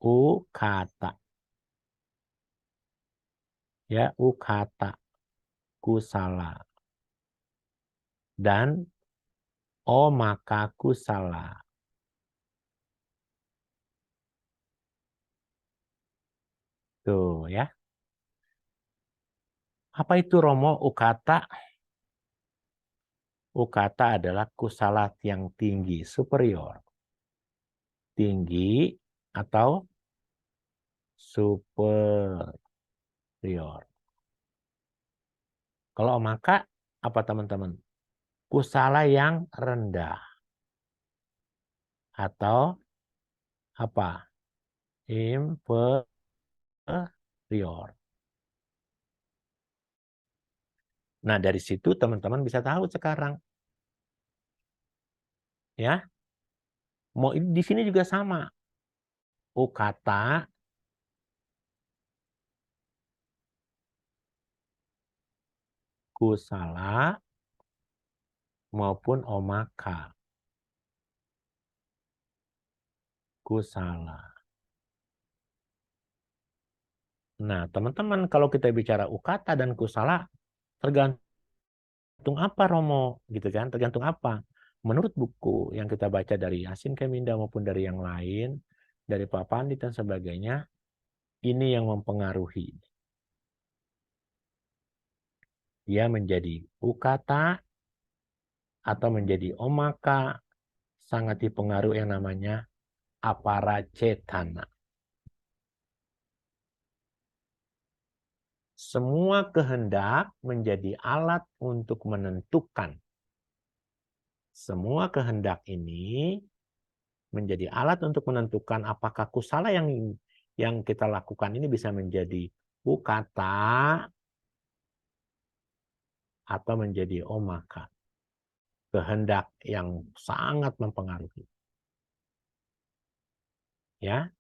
Ukata. Ya, ukata. Kusala. Dan omaka kusala. Tuh ya. Apa itu, Romo, ukata? Ukata adalah kusala yang tinggi, superior. Tinggi atau superior. Kalau omaka, apa teman-teman? Kusala yang rendah. Atau apa? Inferior. Nah, dari situ teman-teman bisa tahu sekarang. Ya. Mau di sini juga sama. Ukata kusala maupun omaka kusala. Nah, teman-teman kalau kita bicara ukata dan kusala, tergantung apa, Romo, gitu kan? Tergantung apa? Menurut buku yang kita baca dari Yasin Keminda maupun dari yang lain, dari Pak Pandit dan sebagainya, ini yang mempengaruhi. Dia menjadi ukata atau menjadi omaka, sangat dipengaruhi yang namanya aparacetana. Semua kehendak menjadi alat untuk menentukan. Semua kehendak ini menjadi alat untuk menentukan apakah kusala yang kita lakukan ini bisa menjadi ukata atau menjadi omaka. Kehendak yang sangat mempengaruhi. Ya.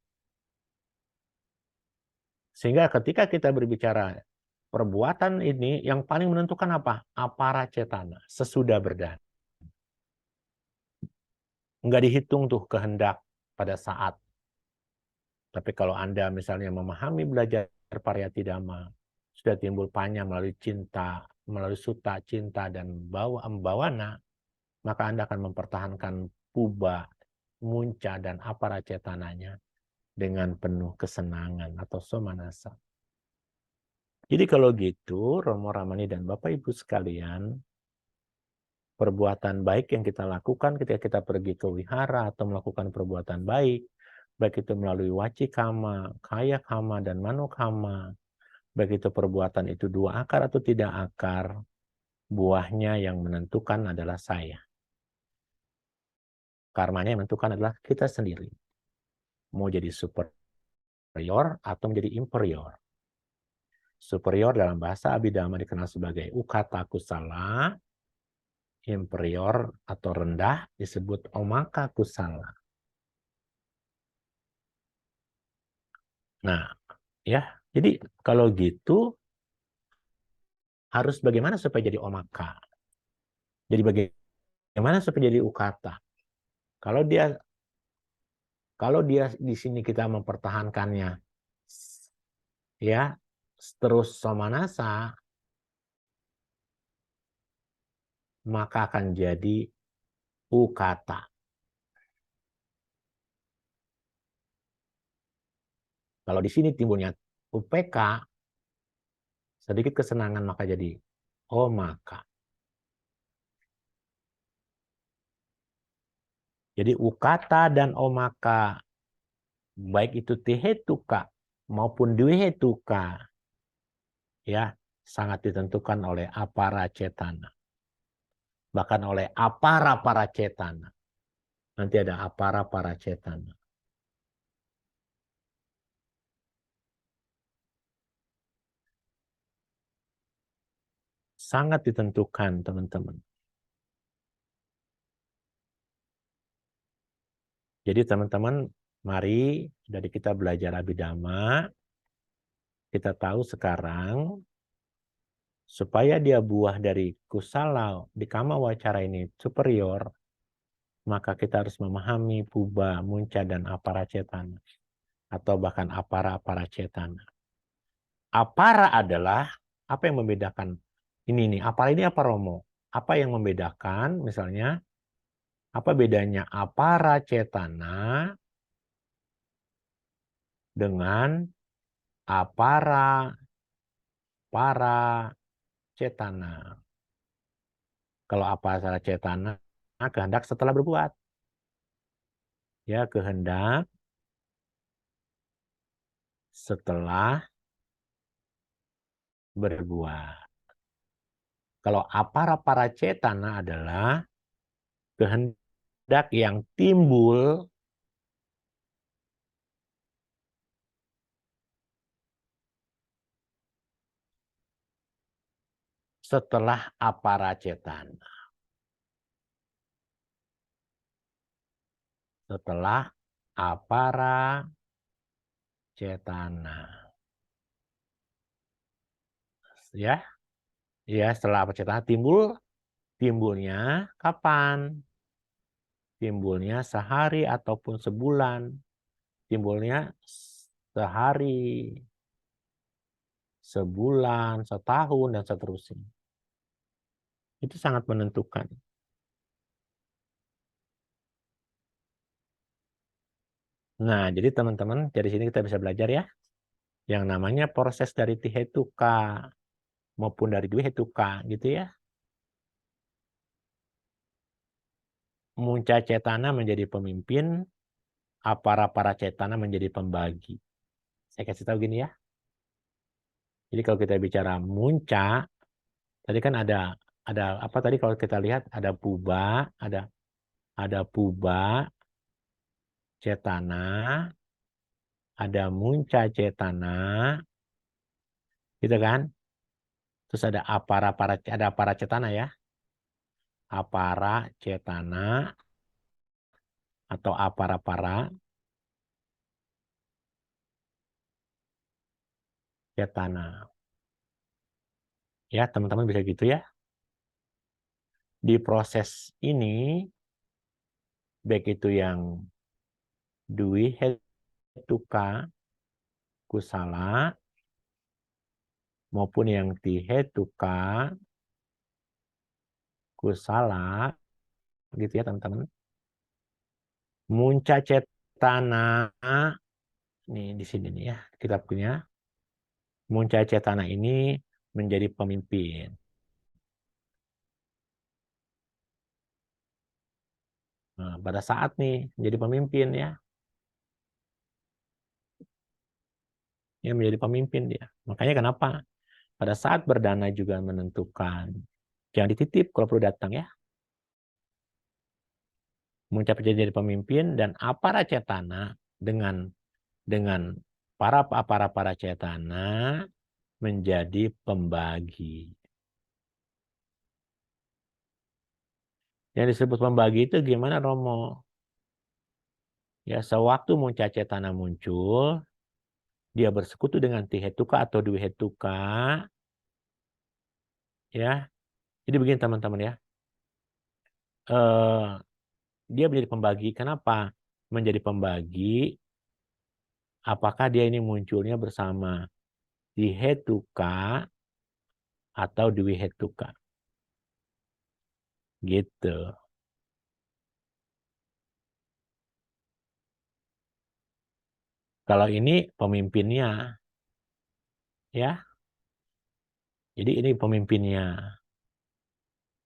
Sehingga ketika kita berbicara perbuatan ini, yang paling menentukan apa? Aparacetana, sesudah berdana. Enggak dihitung tuh kehendak pada saat. Tapi kalau Anda misalnya memahami belajar pariyati dhamma, sudah timbul panya melalui cinta, melalui suta, cinta, dan bawana, maka Anda akan mempertahankan puba, munca, dan aparacetananya dengan penuh kesenangan atau somanasa. Jadi kalau gitu, Romo Ramani dan Bapak Ibu sekalian, perbuatan baik yang kita lakukan ketika kita pergi ke wihara atau melakukan perbuatan baik itu melalui wacikama, kaya kama, dan manokama, baik itu perbuatan itu 2 akar atau tidak akar, buahnya yang menentukan adalah saya. Karmanya yang menentukan adalah kita sendiri. Mau jadi superior atau menjadi inferior. Superior dalam bahasa Abhidhamma dikenal sebagai ukata kusala. Inferior atau rendah disebut omaka kusala. Nah, ya, jadi kalau gitu harus bagaimana supaya jadi omaka? Jadi bagaimana supaya jadi ukata? Kalau dia di sini kita mempertahankannya ya terus somanasa, maka akan jadi ukata. Kalau di sini timbulnya UPK, sedikit kesenangan maka jadi omaka. Jadi ukata dan omaka, baik itu tihetuka maupun dwihetuka, ya sangat ditentukan oleh apara cetana. Bahkan oleh apara para cetana. Nanti ada apara para cetana. Sangat ditentukan, teman-teman. Jadi teman-teman, mari dari kita belajar Abhidhamma, kita tahu sekarang supaya dia buah dari kusala di kama wacara ini superior, maka kita harus memahami puba, munca, dan apara cetana. Atau bahkan apara cetana. Apara adalah apa yang membedakan ini nih. Apara ini apa Romo? Apa yang membedakan misalnya? Apa bedanya apara cetana dengan apara para cetana? Kalau apara cetana kehendak setelah berbuat. Ya, kehendak setelah berbuat. Kalau apara para cetana adalah kehendak yang timbul setelah apara cetana. Setelah apara cetana. Ya. Ya, setelah apara cetana timbulnya kapan? Timbulnya sehari ataupun sebulan. Timbulnya sehari, sebulan, setahun, dan seterusnya. Itu sangat menentukan. Nah, jadi teman-teman, dari sini kita bisa belajar ya. Yang namanya proses dari tihetuka maupun dari dwihetuka gitu ya. Munca cetana menjadi pemimpin, apara para cetana menjadi pembagi. Saya kasih tahu gini ya. Jadi kalau kita bicara munca, tadi kan ada apa tadi kalau kita lihat ada puba, ada puba cetana, ada munca cetana, gitu kan? Terus ada apara cetana ya. Apara cetana atau apara para cetana. Ya, teman-teman bisa gitu ya. Di proses ini, baik itu yang dwihetuka kusala maupun yang tihetuka kusala, gitu ya teman-teman. Munca cetana, nih di sini nih ya, kita punya munca cetana ini menjadi pemimpin. Nah, pada saat nih menjadi pemimpin ya. Ya menjadi pemimpin dia. Makanya kenapa pada saat berdana juga menentukan. Jangan dititip kalau perlu datang ya. Mencapai jadi pemimpin dan apara cetana dengan para cetana menjadi pembagi. Yang disebut pembagi itu gimana, Romo? Ya, sewaktu Muncacetana muncul, dia bersekutu dengan Tihetuka atau Dwihetuka, ya. Jadi begini teman-teman ya. Dia menjadi pembagi. Kenapa menjadi pembagi? Apakah dia ini munculnya bersama Tihetuka atau Dwihetuka? Gitu. Kalau ini pemimpinnya, ya. Jadi ini pemimpinnya.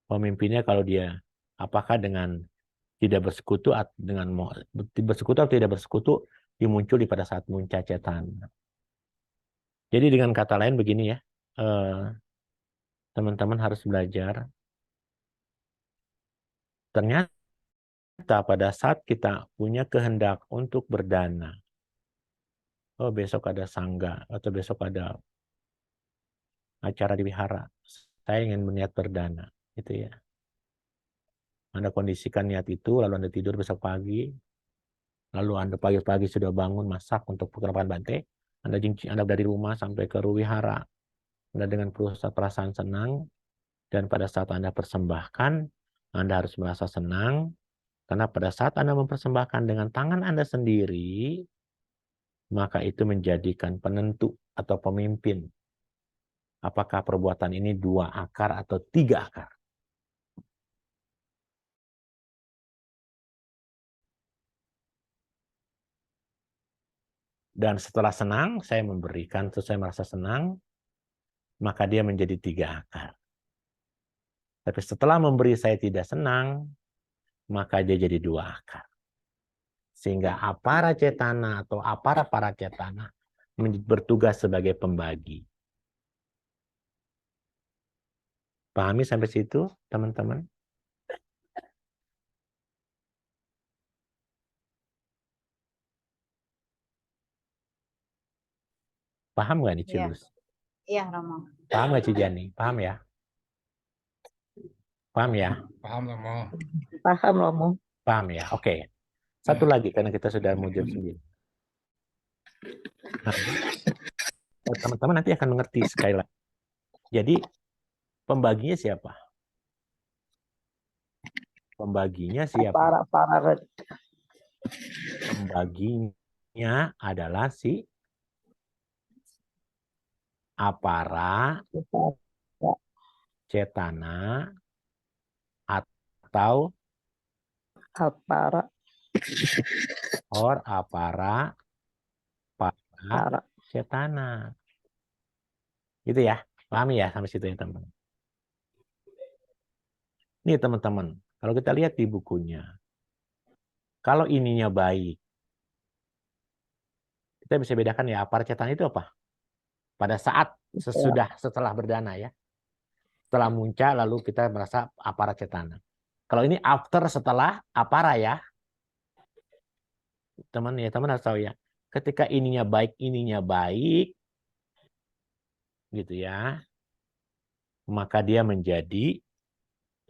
Pemimpinnya kalau dia apakah dengan tidak bersekutu dengan bersekutu atau tidak bersekutu dimuncul pada saat Muncacetana. Jadi dengan kata lain begini ya, teman-teman harus belajar. Ternyata pada saat kita punya kehendak untuk berdana, oh besok ada sangga atau besok ada acara di wihara, saya ingin berniat berdana, gitu ya. Anda kondisikan niat itu, lalu Anda tidur besok pagi, lalu Anda pagi-pagi sudah bangun masak untuk penerapan bante, Anda dari rumah sampai ke wihara, Anda dengan perasaan senang, dan pada saat Anda persembahkan, Anda harus merasa senang, karena pada saat Anda mempersembahkan dengan tangan Anda sendiri, maka itu menjadikan penentu atau pemimpin. Apakah perbuatan ini 2 akar atau 3 akar? Dan setelah senang, saya memberikan, terus saya merasa senang, maka dia menjadi 3 akar. Tapi setelah memberi saya tidak senang, maka dia jadi 2 akar. Sehingga apara cetana atau apara para cetana bertugas sebagai pembagi. Pahami sampai situ, teman-teman? Paham nggak nih, Cilus? Iya, Romo. Paham nggak, Cijani? Paham ya? Paham ya? Paham, Romo. Paham, Romo. Paham ya? Oke. Satu lagi, karena kita sudah mau jam 9. Nah, teman-teman nanti akan mengerti sekali lagi. Jadi, pembaginya siapa? Pembaginya siapa? Para Pembaginya adalah si apara cetana atau para apara para cetana. Gitu ya. Pahami ya sampai situ ya, teman. Nih teman-teman, kalau kita lihat di bukunya, kalau ininya baik, kita bisa bedakan ya, apara cetana itu apa? Pada saat setelah berdana ya. Setelah muncul lalu kita merasa apara cetana. Kalau ini after setelah apara ya. Teman harus tahu ya. Ketika ininya baik gitu ya. Maka dia menjadi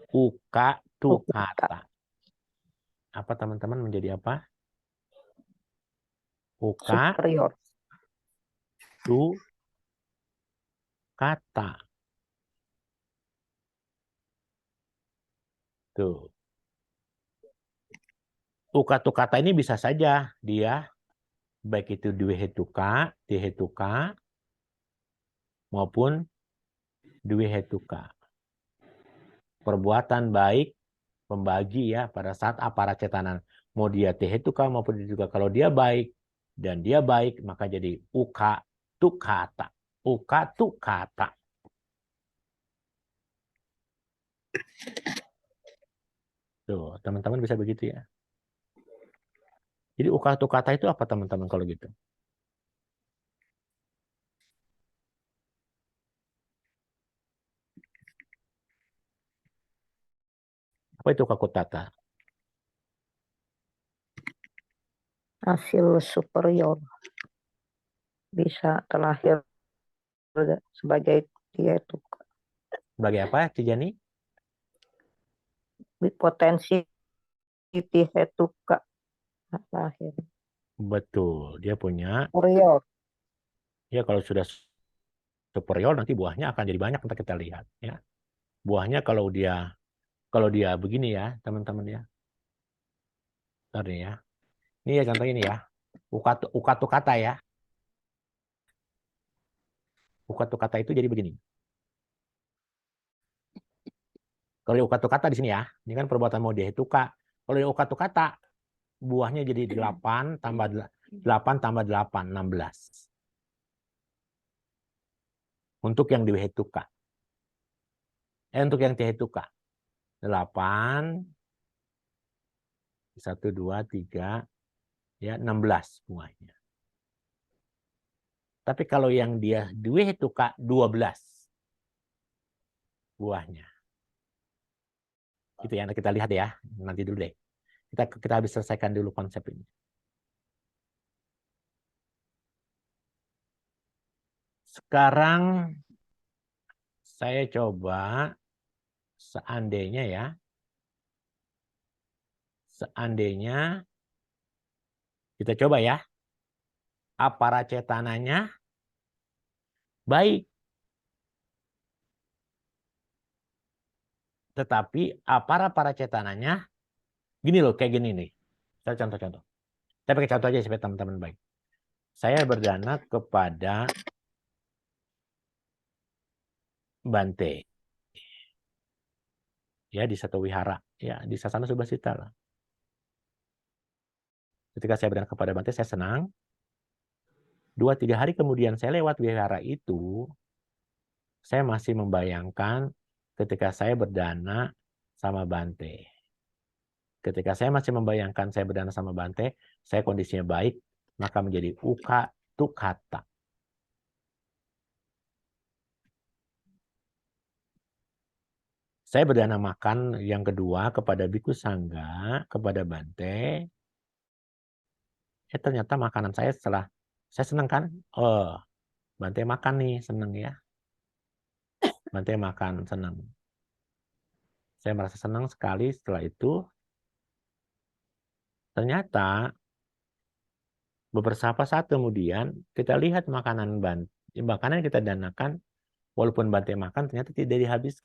uka tukata. Apa teman-teman menjadi apa? Uka superior. Tukata. Tuh. Uka tukata ini bisa saja dia baik itu Dwihetuka, Tihetuka maupun Dwihetuka. Perbuatan baik pembagi ya pada saat apara cetanan. Mau dia Tihetuka maupun juga kalau dia baik dan dia baik maka jadi uka tukata. Uka tukata. Tuh, teman-teman bisa begitu ya. Jadi uka tukata itu apa teman-teman kalau gitu? Apa itu uka tukata? Hasil superior. Bisa terlahir sebagai dia itu Sebagai apa, Cijani? potensi Hetuka lahir. Betul, dia punya, Oriol. ya kalau sudah superior nanti buahnya akan jadi banyak, nanti kita lihat ya. Buahnya kalau dia begini ya, teman-teman ya. Bentar nih ya. Ini ya contoh ini ya. Ukatu kata ya. Ukatu kata itu jadi begini. Kalau ukatu kata di sini ya, ini kan perbuatan mau dihituka. Kalau di ukatu kata, buahnya jadi 8 tambah 8 tambah 8, 16. Untuk yang dihetuka. Untuk yang dihetuka. 8, 1, 2, 3, ya 16 buahnya. Tapi kalau yang dia dihetuka 12 buahnya. Gitu ya, kita lihat ya. Nanti dulu deh. Kita habis selesaikan dulu konsep ini. Sekarang saya coba seandainya ya. Seandainya kita coba ya. Aparacetananya baik. Tetapi aparacetananya gini loh, kayak gini nih. Saya contoh-contoh. Saya pakai contoh aja supaya teman-teman baik. Saya berdana kepada Bante. Ya, di satu wihara. Ya, di Sasana Subasita lah. Ketika saya berdana kepada Bante, saya senang. 2-3 hari kemudian saya lewat wihara itu, saya masih membayangkan ketika saya berdana sama Bante. Ketika saya masih membayangkan saya berdana sama Bante, saya kondisinya baik, maka menjadi ukatu kata. Saya berdana makan yang kedua kepada Biku Sangga, kepada Bante. Ternyata makanan saya setelah saya senang kan, oh Bante makan nih, senang ya. Bante makan, senang. Saya merasa senang sekali setelah itu. Ternyata beberapa saat kemudian kita lihat makanan yang kita danakan, walaupun Bante makan ternyata tidak dihabiskan.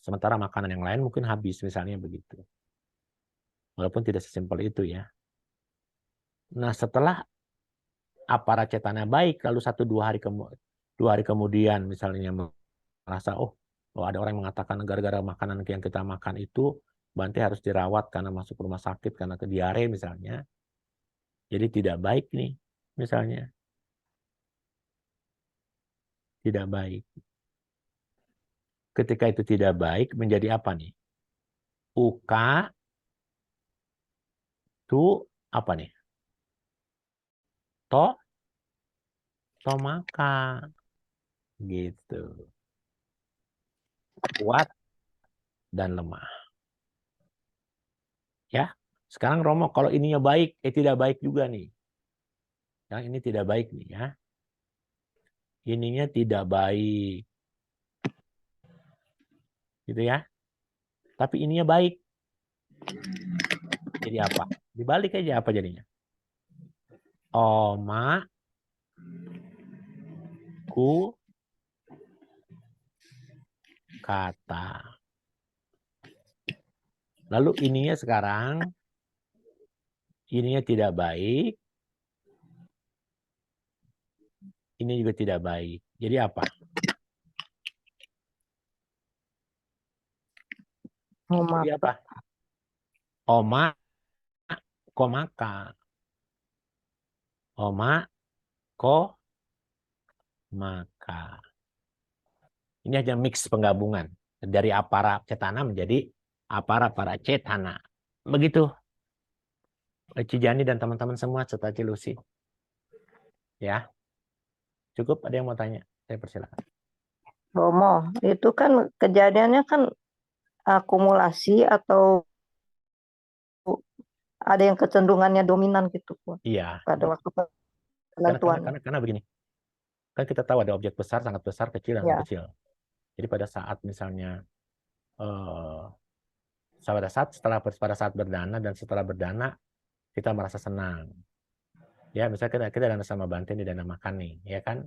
Sementara makanan yang lain mungkin habis, misalnya begitu. Walaupun tidak sesimpel itu ya. Nah setelah aparacetana baik, lalu 1-2 hari kemudian misalnya merasa, oh ada orang yang mengatakan gara-gara makanan yang kita makan itu Bante harus dirawat karena masuk rumah sakit karena diare misalnya. Jadi tidak baik nih misalnya. Tidak baik. Ketika itu tidak baik menjadi apa nih? Uka tu apa nih? Tomaka gitu. Kuat dan lemah. Ya. Sekarang Romo kalau ininya baik, tidak baik juga nih. Yang ini tidak baik nih ya. Ininya tidak baik. Gitu ya. Tapi ininya baik. Jadi apa? Dibalik aja apa jadinya? Oma ku kata. Lalu ininya sekarang ininya tidak baik. Ini juga tidak baik. Jadi apa? Jadi apa? Oma komaka. Oma ko maka. Ini hanya mix penggabungan dari apara cetana menjadi apara cetana. Begitu. Cijani dan teman-teman semua serta Cilusi. Ya. Cukup, ada yang mau tanya? Saya persilakan. Romo, itu kan kejadiannya kan akumulasi atau ada yang kecenderungannya dominan gitu, Iya. pada waktu penentuan. Karena begini. Kan kita tahu ada objek besar, sangat besar, kecil, dan Ya. sangat kecil. Jadi pada saat misalnya pada saat berdana dan setelah berdana kita merasa senang. Ya, misalnya kita dana sama Bante di dana makan nih, ya kan?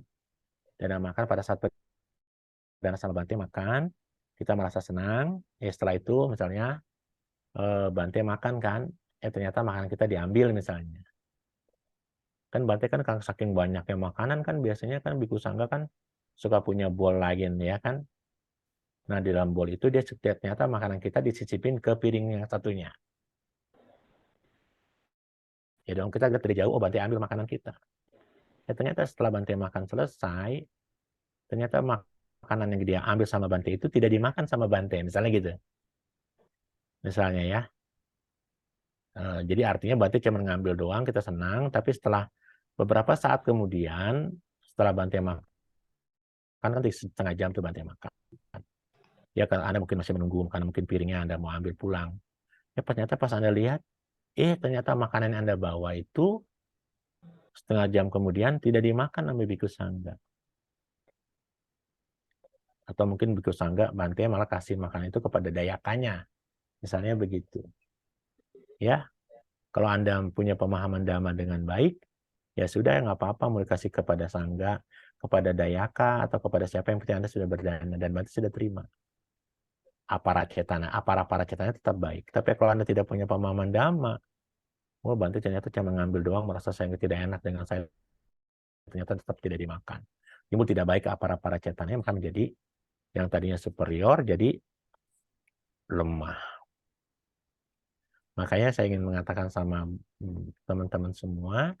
Dana makan pada saat berdana sama Bante makan, kita merasa senang. Ya setelah itu misalnya Bante makan kan, ternyata makanan kita diambil misalnya. Kan Bante kan saking banyaknya makanan kan biasanya kan Biku Sangga kan suka punya bowl lain ya kan. Nah di dalam bowl itu dia ternyata makanan kita disicipin ke piring yang satunya. Ya dong kita agak dari jauh, Bante ambil makanan kita. Ya ternyata setelah Bante makan selesai, ternyata makanan yang dia ambil sama Bante itu tidak dimakan sama Bante, misalnya gitu. Misalnya ya. Jadi artinya Bante cuma ngambil doang, kita senang, tapi setelah beberapa saat kemudian, setelah Bante makan, kan setengah jam tuh Bante makan. Ya kan Anda mungkin masih menunggu, karena mungkin piringnya Anda mau ambil pulang. Ya ternyata pas Anda lihat, ternyata makanan yang Anda bawa itu setengah jam kemudian tidak dimakan sama Biku Sangga. Atau mungkin Biku Sangga, Bante malah kasih makanan itu kepada dayakanya. Misalnya begitu. Ya, kalau Anda punya pemahaman dhamma dengan baik, ya sudah, nggak apa-apa mau dikasih kepada Sangga, kepada dayaka, atau kepada siapa yang penting Anda sudah berdana dan Bante sudah terima. Para cetana tetap baik. Tapi kalau Anda tidak punya pemahaman dhamma, Bante ternyata cuma ngambil doang, merasa saya tidak enak dengan saya, ternyata tetap tidak dimakan. Ini tidak baik para cetana, maka menjadi yang tadinya superior jadi lemah. Makanya saya ingin mengatakan sama teman-teman semua,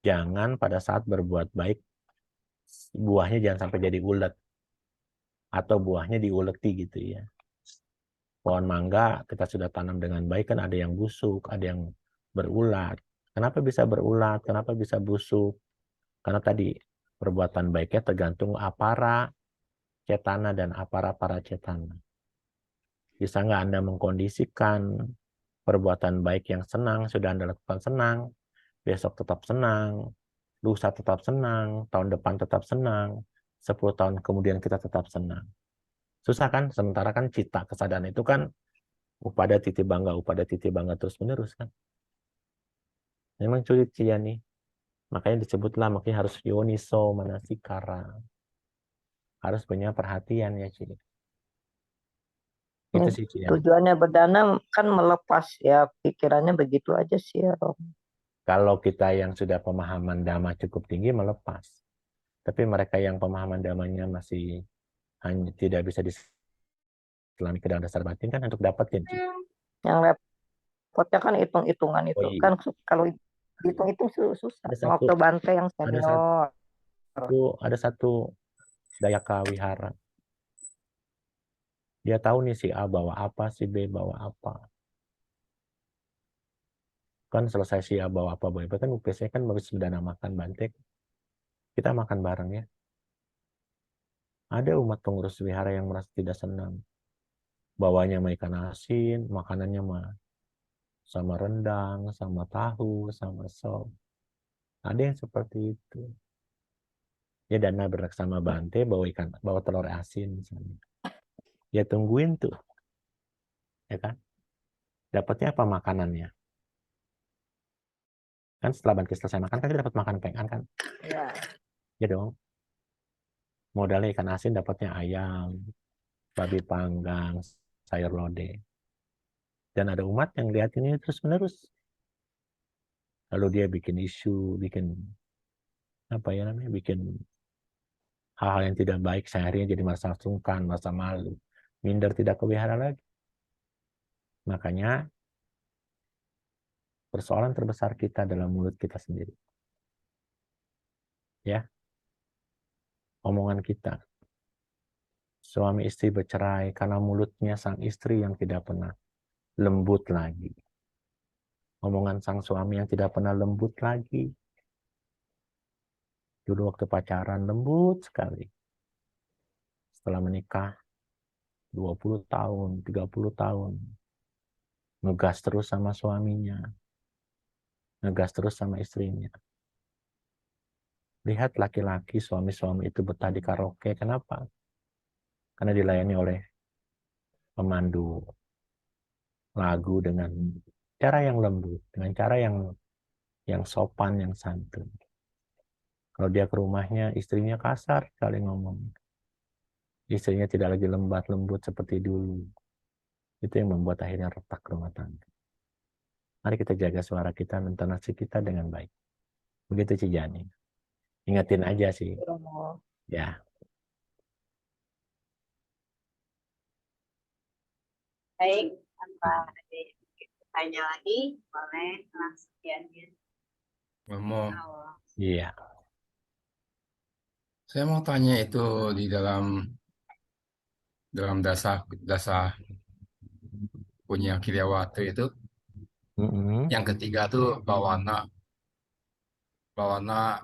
jangan pada saat berbuat baik, buahnya jangan sampai jadi ulet. Atau buahnya diuleti gitu ya. Pohon mangga kita sudah tanam dengan baik, kan ada yang busuk, ada yang berulat. Kenapa bisa berulat? Kenapa bisa busuk? Karena tadi perbuatan baiknya tergantung apara cetana dan para cetana. Bisa nggak Anda mengkondisikan perbuatan baik yang senang, sudah Anda lakukan senang, besok tetap senang, lusa tetap senang, tahun depan tetap senang, 10 tahun kemudian kita tetap senang. Susah kan? Sementara kan cita kesadaran itu kan upada titi bangga terus menerus kan. Memang sulit sih ya nih. Makanya disebutlah, makanya harus yoniso manasikara. Harus punya perhatian ya Ci. Itu sih Ci. Tujuannya berdana kan melepas ya, pikirannya begitu aja sih ya Rom. Kalau kita yang sudah pemahaman dhamma cukup tinggi melepas. Tapi mereka yang pemahaman dhammanya masih hanya tidak bisa diselami ke dalam dasar batin kan untuk dapat kan Ci. Yang repotnya kan hitung-hitungan itu. iya. Kan kalau hitung-hitung susah. Mau ke Bante yang senior. Ada satu dayaka wihara. Dia tahu nih si A bawa apa, si B bawa apa. Kan selesai si A bawa apa, kan biasanya kan habis berdana makan Bante, kita makan bareng ya. Ada umat pengurus wihara yang merasa tidak senang. Bawanya mah ikan asin, makanannya mah sama rendang, sama tahu, sama sop. Ada yang seperti itu. Ya dana berangkat sama Bante, bawa telur asin misalnya. Ya tungguin tuh. Ya kan? Dapatnya apa makanannya? Kan setelah Bante selesai makan kan kita dapat makan pengen kan? Ya. Ya dong. Modalnya ikan asin dapatnya ayam, babi panggang, sayur lodeh. Dan ada umat yang lihat ini terus menerus. Lalu dia bikin isu, bikin hal-hal yang tidak baik, seharian jadi merasa sungkan, merasa malu, minder, tidak ke wihara lagi. Makanya persoalan terbesar kita dalam mulut kita sendiri. Ya. Omongan kita. Suami istri bercerai karena mulutnya sang istri yang tidak pernah lembut lagi. Omongan sang suami yang tidak pernah lembut lagi. Dulu waktu pacaran lembut sekali. Setelah menikah 20 tahun, 30 tahun. Ngegas terus sama suaminya. Ngegas terus sama istrinya. Lihat laki-laki suami-suami itu betah di karaoke. Kenapa? Karena dilayani oleh pemandu lagu dengan cara yang lembut, dengan cara yang sopan, yang santun. Kalau dia ke rumahnya, istrinya kasar sekali ngomong. Istrinya tidak lagi lembat lembut seperti dulu. Itu yang membuat akhirnya retak rumah tangga. Mari kita jaga suara kita, intonasi kita dengan baik. Begitu Cijani. Ingetin aja sih. Romo. Ya, Baik, tanpa ada yang tanya lagi, boleh langsung diambil Romo, awal. iya. saya mau tanya itu di dalam dasar dasar punya Kiryawati itu, Mm-mm. yang ketiga tuh bawana. Bawana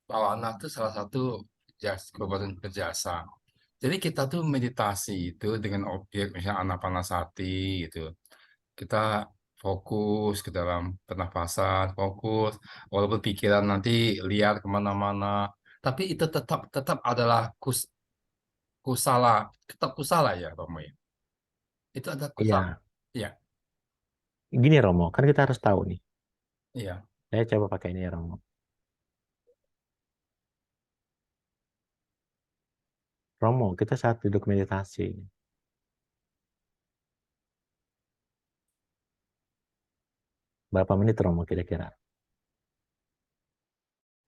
bawana itu salah satu perbuatan berjasa. Jadi kita tuh meditasi itu dengan objek misalnya anapanasati gitu. Kita fokus ke dalam pernapasan, fokus, walaupun pikiran nanti liar kemana-mana, tapi itu tetap tetap adalah kusala, tetap kusala ya Romo ya. Itu ada kusala. Iya. Iya, Gini Romo, kan kita harus tahu nih. iya. Saya coba pakai ini ya Romo. Romo, kita saat duduk meditasi. Berapa menit Romo kira-kira?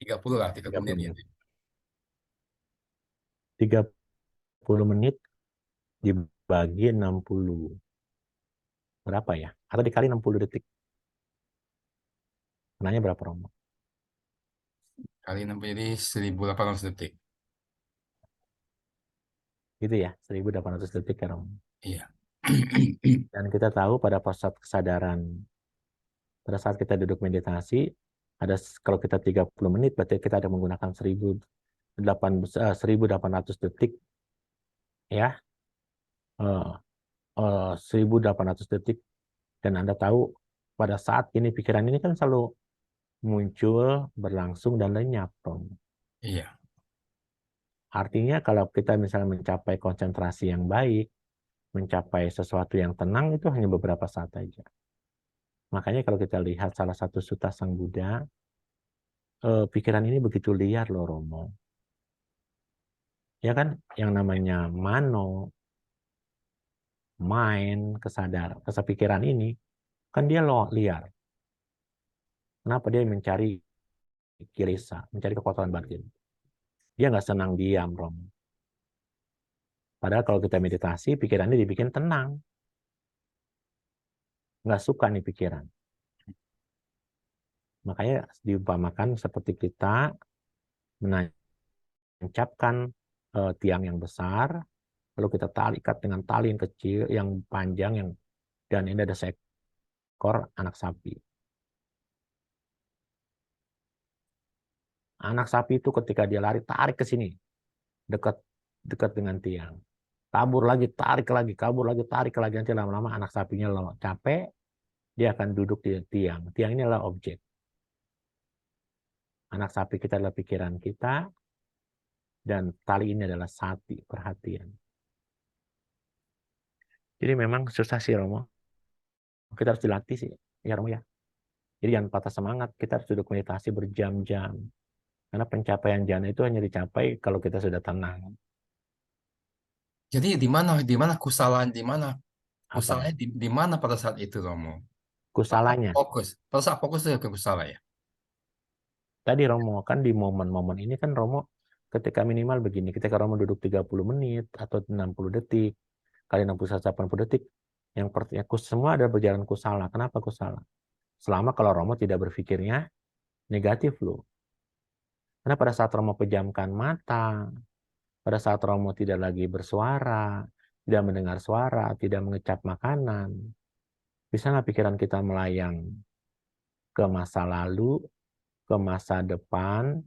30 lah, 30 30 menit menit. gitu. 30 menit dibagi 60. Berapa ya? Atau dikali 60 detik. Nanya berapa Romo? Kali 6 jadi 1800 detik. Gitu ya, 1800 detik ya Romo. Iya. Dan kita tahu pada pusat kesadaran, pada saat kita duduk meditasi, kalau kita 30 menit, berarti kita ada menggunakan 1800 detik, ya, 1800 detik. Dan Anda tahu, pada saat ini, pikiran ini kan selalu muncul, berlangsung, dan lenyap, Romo. Iya. Artinya kalau kita misalnya mencapai konsentrasi yang baik, mencapai sesuatu yang tenang, itu hanya beberapa saat saja. Makanya kalau kita lihat salah satu sutta Sang Buddha, pikiran ini begitu liar loh Romo. Ya kan, yang namanya mano, mind, kesepikiran ini, kan dia liar. Kenapa dia mencari kilesa, mencari kekotoran batin. Dia nggak senang diam, Romo. Padahal kalau kita meditasi, pikirannya dibikin tenang. Nggak suka nih pikiran. Makanya diumpamakan seperti kita menancapkan tiang yang besar, lalu kita ikat dengan tali yang kecil, yang panjang, dan ini ada seekor anak sapi. Anak sapi itu ketika dia lari, tarik ke sini, dekat dekat dengan tiang. Kabur lagi, tarik lagi, kabur lagi, tarik lagi. Nanti lama-lama anak sapinya capek, dia akan duduk di tiang. Tiang ini adalah objek. Anak sapi kita adalah pikiran kita, dan tali ini adalah sati, perhatian. Jadi memang susah sih Romo. Kita harus dilatih sih, ya Romo ya. Jadi jangan patah semangat, kita harus duduk meditasi berjam-jam. Karena pencapaian jana itu hanya dicapai kalau kita sudah tenang. Jadi di mana kusalahan, di mana Apa ya? kusalanya di mana pada saat itu Romo? Pada saat Kusalanya. fokus. Pada saat fokus itu ke kusala ya. Tadi Romo, kan di momen-momen ini kan Romo ketika minimal begini, ketika Romo duduk 30 menit atau 60 detik, kali 60 80 detik, yang semua ada berjalan kusala. Kenapa kusala? Selama kalau Romo tidak berpikirnya negatif loh. Karena pada saat Romo pejamkan mata, pada saat Romo tidak lagi bersuara, tidak mendengar suara, tidak mengecap makanan, bisa nggak pikiran kita melayang ke masa lalu, ke masa depan,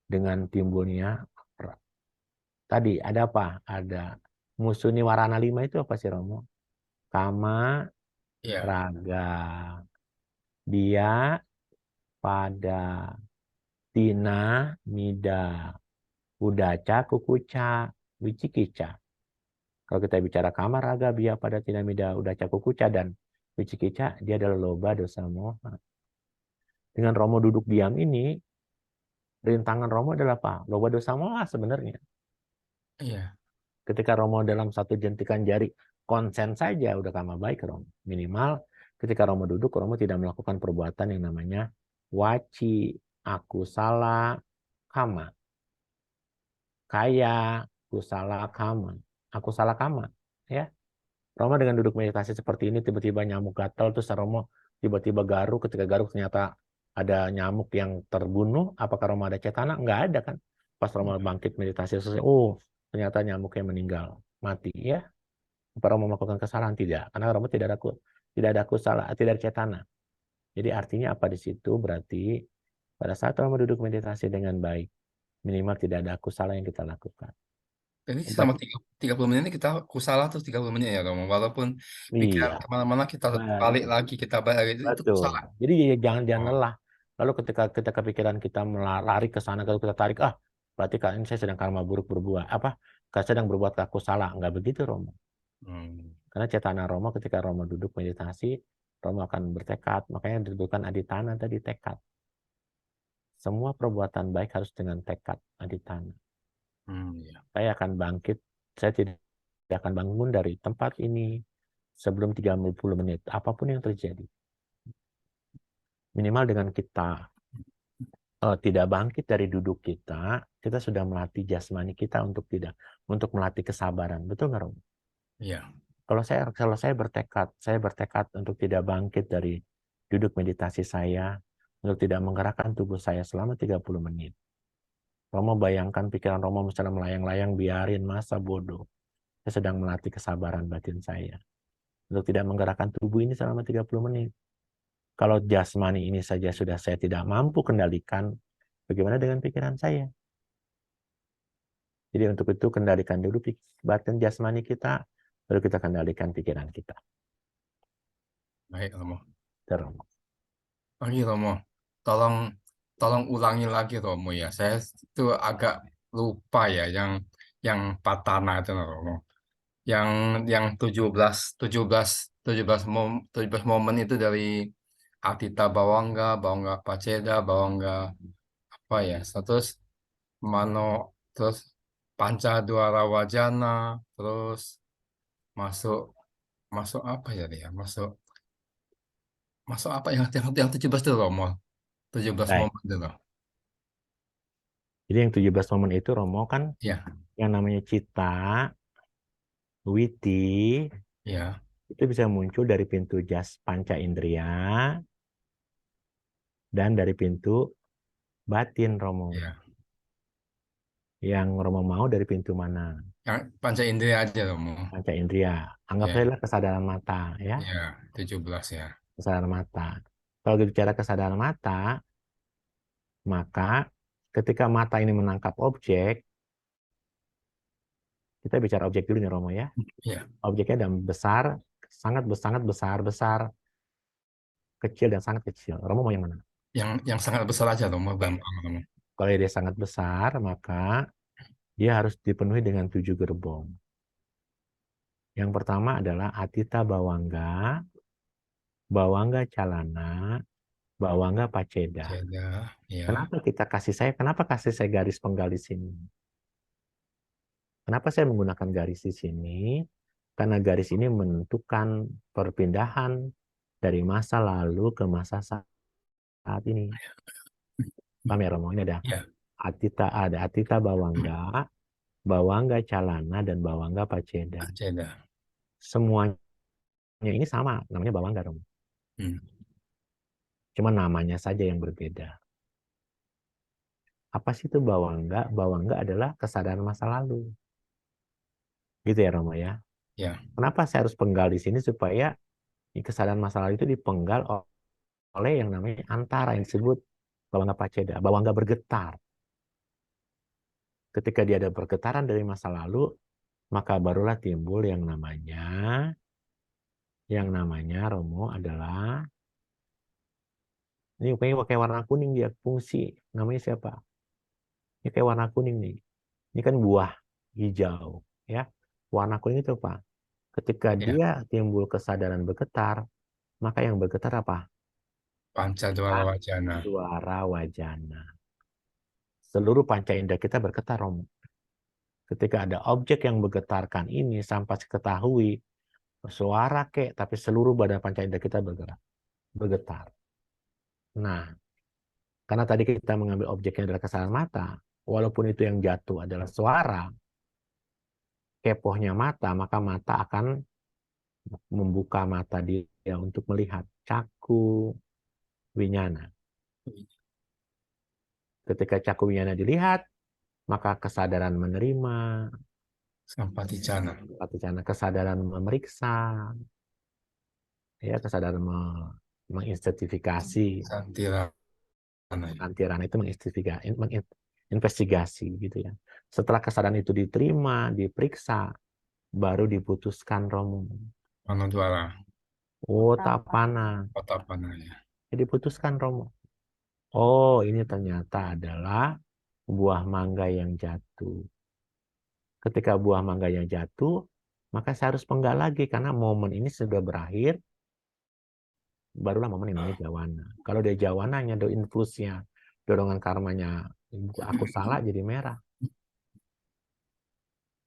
dengan timbulnya tadi ada apa? Ada musuh niwarana 5 itu apa sih Romo? Kama, Iya. raga, dia, pada, tina, mida, udaca, kukuca, wicikica. Kalau kita bicara kamar raga biya pada tina, mida, udaca, kukuca, dan wicikica, dia adalah loba, dosa, moha. Dengan Romo duduk diam ini, rintangan Romo adalah apa? Loba, dosa, moha sebenarnya. Iya. Ketika Romo dalam satu jentikan jari konsen saja udah kama baik Romo. Minimal ketika Romo duduk, Romo tidak melakukan perbuatan yang namanya waci, aku salah, kama. Kaya, aku salah, kama. Aku salah, kama. Ya. Romo dengan duduk meditasi seperti ini, tiba-tiba nyamuk gatal, terus Romo tiba-tiba garuk, ketika garuk ternyata ada nyamuk yang terbunuh, apakah Romo ada cetana? Enggak ada kan. Pas Romo bangkit meditasi selesai, oh ternyata nyamuknya meninggal, mati ya. Apa Romo melakukan kesalahan? Tidak, karena Romo tidak ada salah, tidak ada cetana. Jadi artinya apa di situ? Berarti pada saat Romo duduk meditasi dengan baik, minimal tidak ada aku salah yang kita lakukan. Jadi Empat, selama 30 menit ini kita kusalah terus 30 menit ya Romo. Walaupun pikiran iya, kemana-mana kita balik lagi, kita balik lagi, itu betul. kusalah. Jadi jangan Oh. lelah. Lalu ketika kepikiran kita lari ke sana, kalau kita tarik, berarti kan ini saya sedang karma buruk berbuat. Saya sedang berbuat aku salah. Enggak begitu Romo. Karena cetana Romo ketika Romo duduk meditasi, Romo akan bertekad. Makanya disebutkan aditana tadi, tekad. Semua perbuatan baik harus dengan tekad, aditana. Iya. Saya akan bangkit, saya tidak akan bangun dari tempat ini sebelum 30 menit, apapun yang terjadi. Minimal dengan kita tidak bangkit dari duduk kita sudah melatih jasmani kita untuk melatih kesabaran. Betul nggak, Romo? Iya. Kalau saya bertekad untuk tidak bangkit dari duduk meditasi saya, untuk tidak menggerakkan tubuh saya selama 30 menit. Romo bayangkan pikiran Romo misalnya melayang-layang, biarin, masa bodoh. Saya sedang melatih kesabaran batin saya. Untuk tidak menggerakkan tubuh ini selama 30 menit. Kalau jasmani ini saja sudah saya tidak mampu kendalikan, bagaimana dengan pikiran saya? Jadi untuk itu kendalikan dulu batin jasmani kita, baru kita kendalikan pikiran kita. Baik Romo. Terus. Lagi Romo, tolong ulangi lagi Romo ya. Saya itu agak lupa ya yang patana itu Romo. Yang 17 momen itu dari Atita Bawangga, Bawangga Paceda, Bawangga apa ya? Terus Mano, terus Panca Dwara Wajana, terus masuk masuk apa ya dia? Masuk apa yang 17 itu Romo? 17 Baik. momen itu loh. Jadi yang 17 momen itu Romo kan Ya, yang namanya cita, witi, ya, itu bisa muncul dari pintu jas panca indera dan dari pintu batin Romo. ya. Yang Romo mau dari pintu mana? Yang panca indera aja Romo. Panca indera. Anggap Ya, saja kesadaran mata, ya. ya, 17 ya. Kesadaran mata. Kalau bicara kesadaran mata, maka ketika mata ini menangkap objek, kita bicara objek dulu nih Romo ya. Ya. Objeknya dalam besar, sangat besar, kecil dan sangat kecil. Romo mau yang mana? Yang sangat besar aja Romo, gampang Romo. Kalau dia sangat besar, maka dia harus dipenuhi dengan 7 gerbong. Yang pertama adalah Atita Bawangga, Bawangga Calana, Bawangga Paceda. Ceda, ya. Kenapa kasih saya garis penggal di sini? Kenapa saya menggunakan garis di sini? Karena garis ini menentukan perpindahan dari masa lalu ke masa saat ini. Paham ya Romo? Ini ada Ya, Atita Bawangga, Bawangga Calana, dan Bawangga Paceda. Ceda. Semuanya ini sama, namanya Bawangga Romo. Cuma namanya saja yang berbeda. Apa sih itu Bawangga? Bawangga adalah kesadaran masa lalu. Gitu ya Romo ya. Ya, Kenapa saya harus penggal di sini supaya kesadaran masa lalu itu dipenggal oleh yang namanya antara yang disebut Bawangga Paceda. Bawangga bergetar. Ketika dia ada pergetaran dari masa lalu, maka barulah timbul yang namanya Romo adalah Ini pakai warna kuning dia, fungsi. Namanya siapa? Ini kayak warna kuning nih. Ini kan buah hijau, ya. Warna kuning itu apa? Ketika Ya, dia timbul kesadaran bergetar, maka yang bergetar apa? panca dwara wajana. Dwara wajana. Seluruh panca indera kita bergetar, Romo. Ketika ada objek yang bergetarkan ini, sampai ketahui suara kek, tapi seluruh badan panca indera kita bergetar. Nah, karena tadi kita mengambil objeknya adalah kesadaran mata, walaupun itu yang jatuh adalah suara, kepohnya mata, maka mata akan membuka mata dia untuk melihat caku winyana. Ketika caku winyana dilihat, maka kesadaran menerima, Sampaticana. kesadaran memeriksa, ya kesadaran menginvestigasi, Santirana. antirana itu menginvestigasi gitu ya. Setelah kesadaran itu diterima, diperiksa, baru diputuskan, Romo. Manodwara. Otapana. Otapana ya. Jadi diputuskan, Romo. Oh, ini ternyata adalah buah mangga yang jatuh. Ketika buah mangga yang jatuh, maka saya harus penggal lagi karena momen ini sudah berakhir. Barulah momen ini jawana. Kalau dia jawananya, ada influsnya, dorongan karmanya, aku salah jadi merah.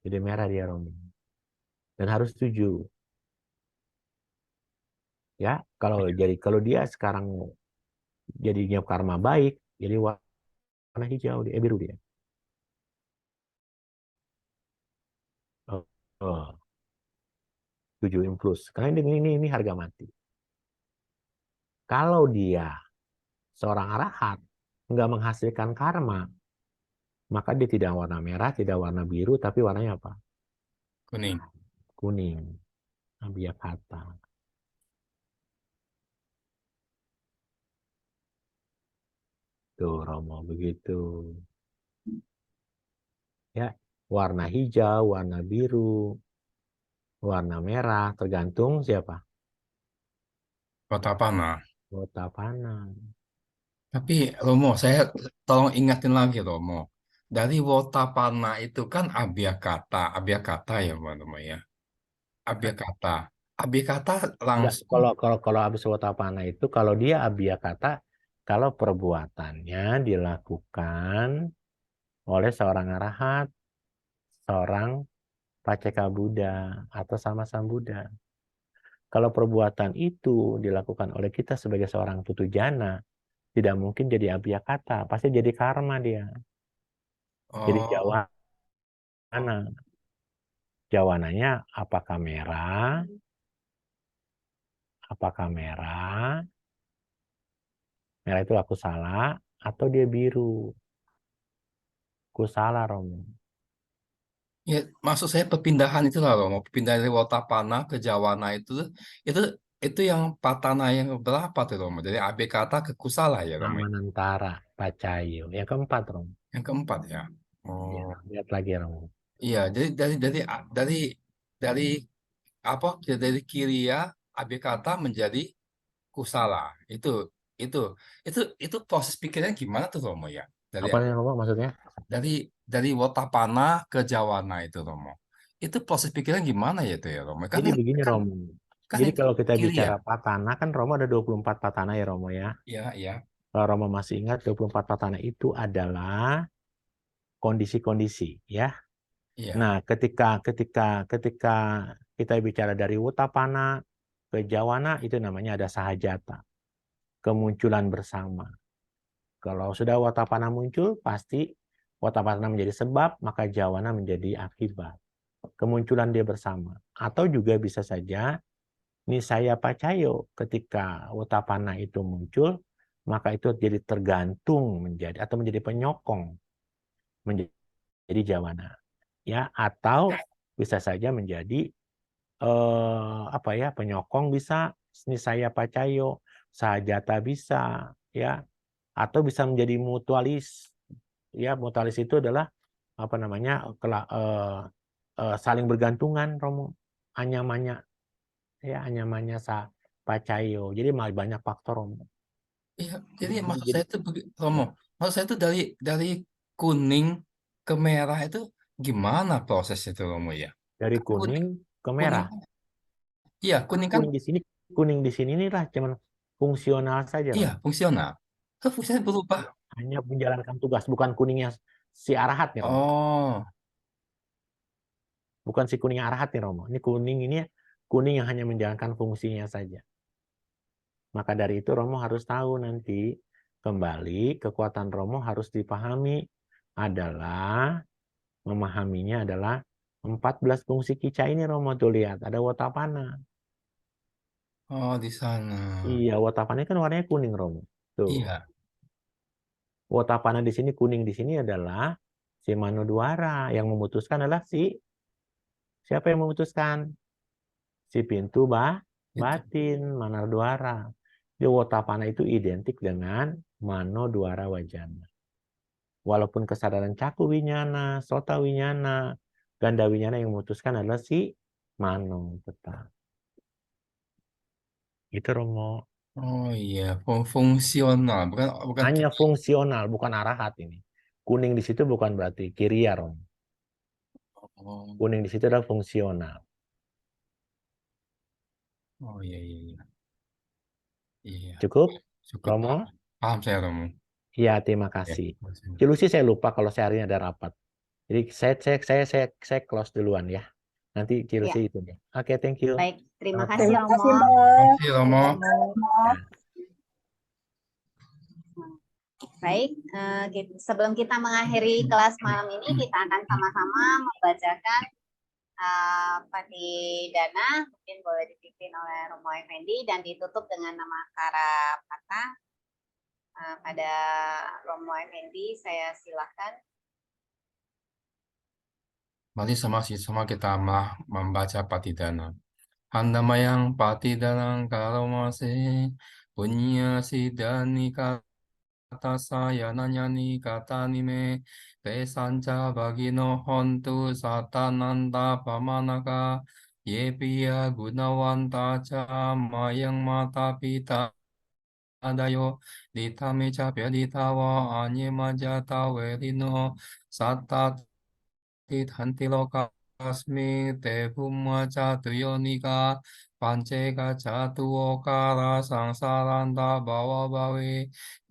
Jadi merah dia, Romo. Dan harus setuju. Ya, kalau dia sekarang jadinya karma baik, jadi warna hijau, biru dia. Oh, 7 influs. Karena ini harga mati. Kalau dia seorang arahat nggak menghasilkan karma, maka dia tidak warna merah, tidak warna biru, tapi warnanya apa? Kuning. Kuning. Abhyakata. Tuh, Romo, begitu. Ya, warna hijau, warna biru, warna merah, tergantung siapa? Otapana. Otapana. Tapi Romo, saya tolong ingatin lagi Romo. Dari Wotapana itu kan Abhyakata. Abhyakata ya, Romo ya. Abhyakata. Abhyakata Enggak, langsung. kalau habis Otapana itu, kalau dia abhyakata, kalau perbuatannya dilakukan oleh seorang arahat, seorang paceka Buddha, atau sama Sang Buddha. Kalau perbuatan itu dilakukan oleh kita sebagai seorang tutujana, tidak mungkin jadi abhyakata, pasti jadi karma dia. Jadi Oh, jawana. Jawananya apakah merah? Apakah merah? Merah itu aku salah, atau dia biru? Aku salah, Romo. ya maksud saya perpindahan itu lah Romo. Perpindahan dari Wotapana ke Jawana itu itu yang patana yang berapa tuh Romo? Dari Abhyakata ke Kusala ya Romo. Amanantara, Pacayo. Yang keempat, Romo. Yang keempat ya. Ya, Oh, lihat lagi, Romo. iya. Jadi dari apa? Dari Kiriya Abhyakata menjadi Kusala. Itu itu proses pikirnya gimana tuh Romo ya? Dari Apa yang Romo maksudnya? dari Wotapana ke Jawana itu Romo. Itu proses pikirnya gimana ya itu ya Romo? Kan Jadi begini, kan Romo. kan Jadi itu kalau kita kiri ya. bicara patana, kan Romo ada 24 patana ya, Romo ya. Iya, iya. Kalau Romo masih ingat, 24 patana itu adalah kondisi-kondisi, ya. Iya. Nah, ketika kita bicara dari Utapana ke Jawana, itu namanya ada sahajata, kemunculan bersama. Kalau sudah Watapana muncul, pasti Watapana menjadi sebab, maka Jawana menjadi akibat. Kemunculan dia bersama. Atau juga bisa saja Nisaya Pacayo, ketika Watapana itu muncul, maka itu jadi tergantung menjadi atau menjadi penyokong menjadi Jawana. Ya, atau bisa saja menjadi apa ya, penyokong bisa, Nisaya Pacayo, Sahajata bisa, ya, atau bisa menjadi mutualis. Ya, mutualis itu adalah apa namanya, saling bergantungan, Romo. Anyamanya, ya, anyamanya sa Pacayo. Jadi banyak faktor, Romo. Iya, jadi maksud Jadi saya itu Romo, maksud saya itu dari kuning ke merah itu gimana prosesnya itu Romo ya? dari Kan kuning ke kuning merah. kan, iya Kan kuning kan, kuning di sini inilah cuman fungsional saja, iya Rom. fungsional. Kan fungsinya berubah. Hanya menjalankan tugas, bukan kuningnya si arahat nih, Rom. Oh, Bukan si kuning arahat nih, Romo. Ini kuning yang hanya menjalankan fungsinya saja. Maka dari itu Romo harus tahu nanti kembali kekuatan Romo harus dipahami adalah memahaminya adalah 14 fungsi kica ini, Romo. Tuh lihat, ada Wotapana. oh di sana. Iya, Wotapana kan warnanya kuning, Romo. Tuh. Iya. Wotapana di sini kuning di sini adalah si Manodwara. Yang memutuskan adalah siapa yang memutuskan? Si pintu Itu. batin, Manodwara. Di Wotapana itu identik dengan Manodwara Wajana. Walaupun kesadaran Caku Winyana, Sota Winyana, Ganda Winyana yang memutuskan adalah si Mano tetap. Itu Romo. Oh iya, fungsional, bukan bukan Hanya fungsional, bukan arahat ini. Kuning di situ bukan berarti kiri ya, Romo. Oh, Kuning di situ adalah fungsional. oh iya iya iya. Iya, Cukup, cukup Romo? paham. Paham saya Romo. Ya, terima Ya, kasih. makasih. Cilusi saya lupa kalau saya hari ini ada rapat. Jadi saya close duluan ya. Nanti Ya, Cilusi itu deh. Oke, thank you. baik. Terima Selamat kasih Terima Romo. kasih, Mbak. Makasih Romo. Ya. Baik, sebelum kita mengakhiri kelas malam ini, kita akan sama-sama membacakan Patidana, mungkin boleh dipimpin oleh Romo Effendi dan ditutup dengan nama Karapata. Pada Romo Effendi, saya silakan. Mari sama-sama kita membaca Patidana. Handamayang Patidanang Karomase Punya Sidani Kata saya nanyani kata nime Tesanca bagino hontu satananda pamanaka Yepia gunawanta ca mayang mata pita adayo ditame capia ditawa anye majata werino satat tidhanti lokasmi te pumma catuyonika panceka catuokara sangsaranda bawa bawe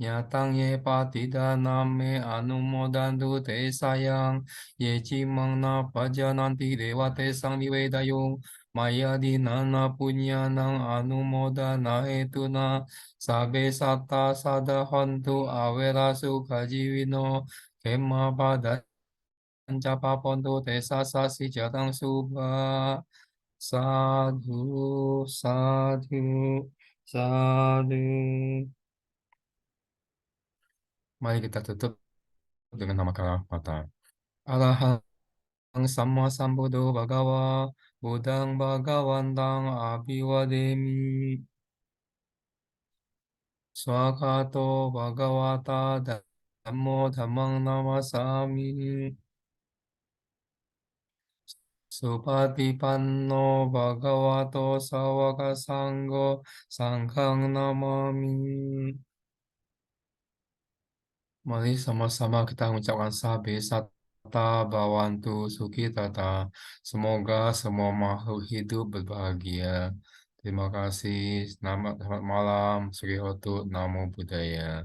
nyatang ye patida name anumodantu te sayang ye cimang na pajananti dewa te sang diwedayung maya dinana punya nang anumodana hetuna sabe satta sadahantu awera sukajiwino kema pada Pancapapontu desa sasi jatang subha sadhu sadhu sadhu. Mari kita tutup dengan nama Kalamata. Arahang Sama Sambuddho Bhagawa Budang Bhagawantang Abhiwademi Swakato Bhagawata Dhammo Dhammang Namasami Supatipanno Bhagavato Sawaka Sanggo Sangkang Namami. Mari sama-sama kita mengucapkan sabe sata bawantu sukitata. Semoga semua makhluk hidup berbahagia. Terima kasih. Selamat malam. Sugihotu. Namo Buddhaya.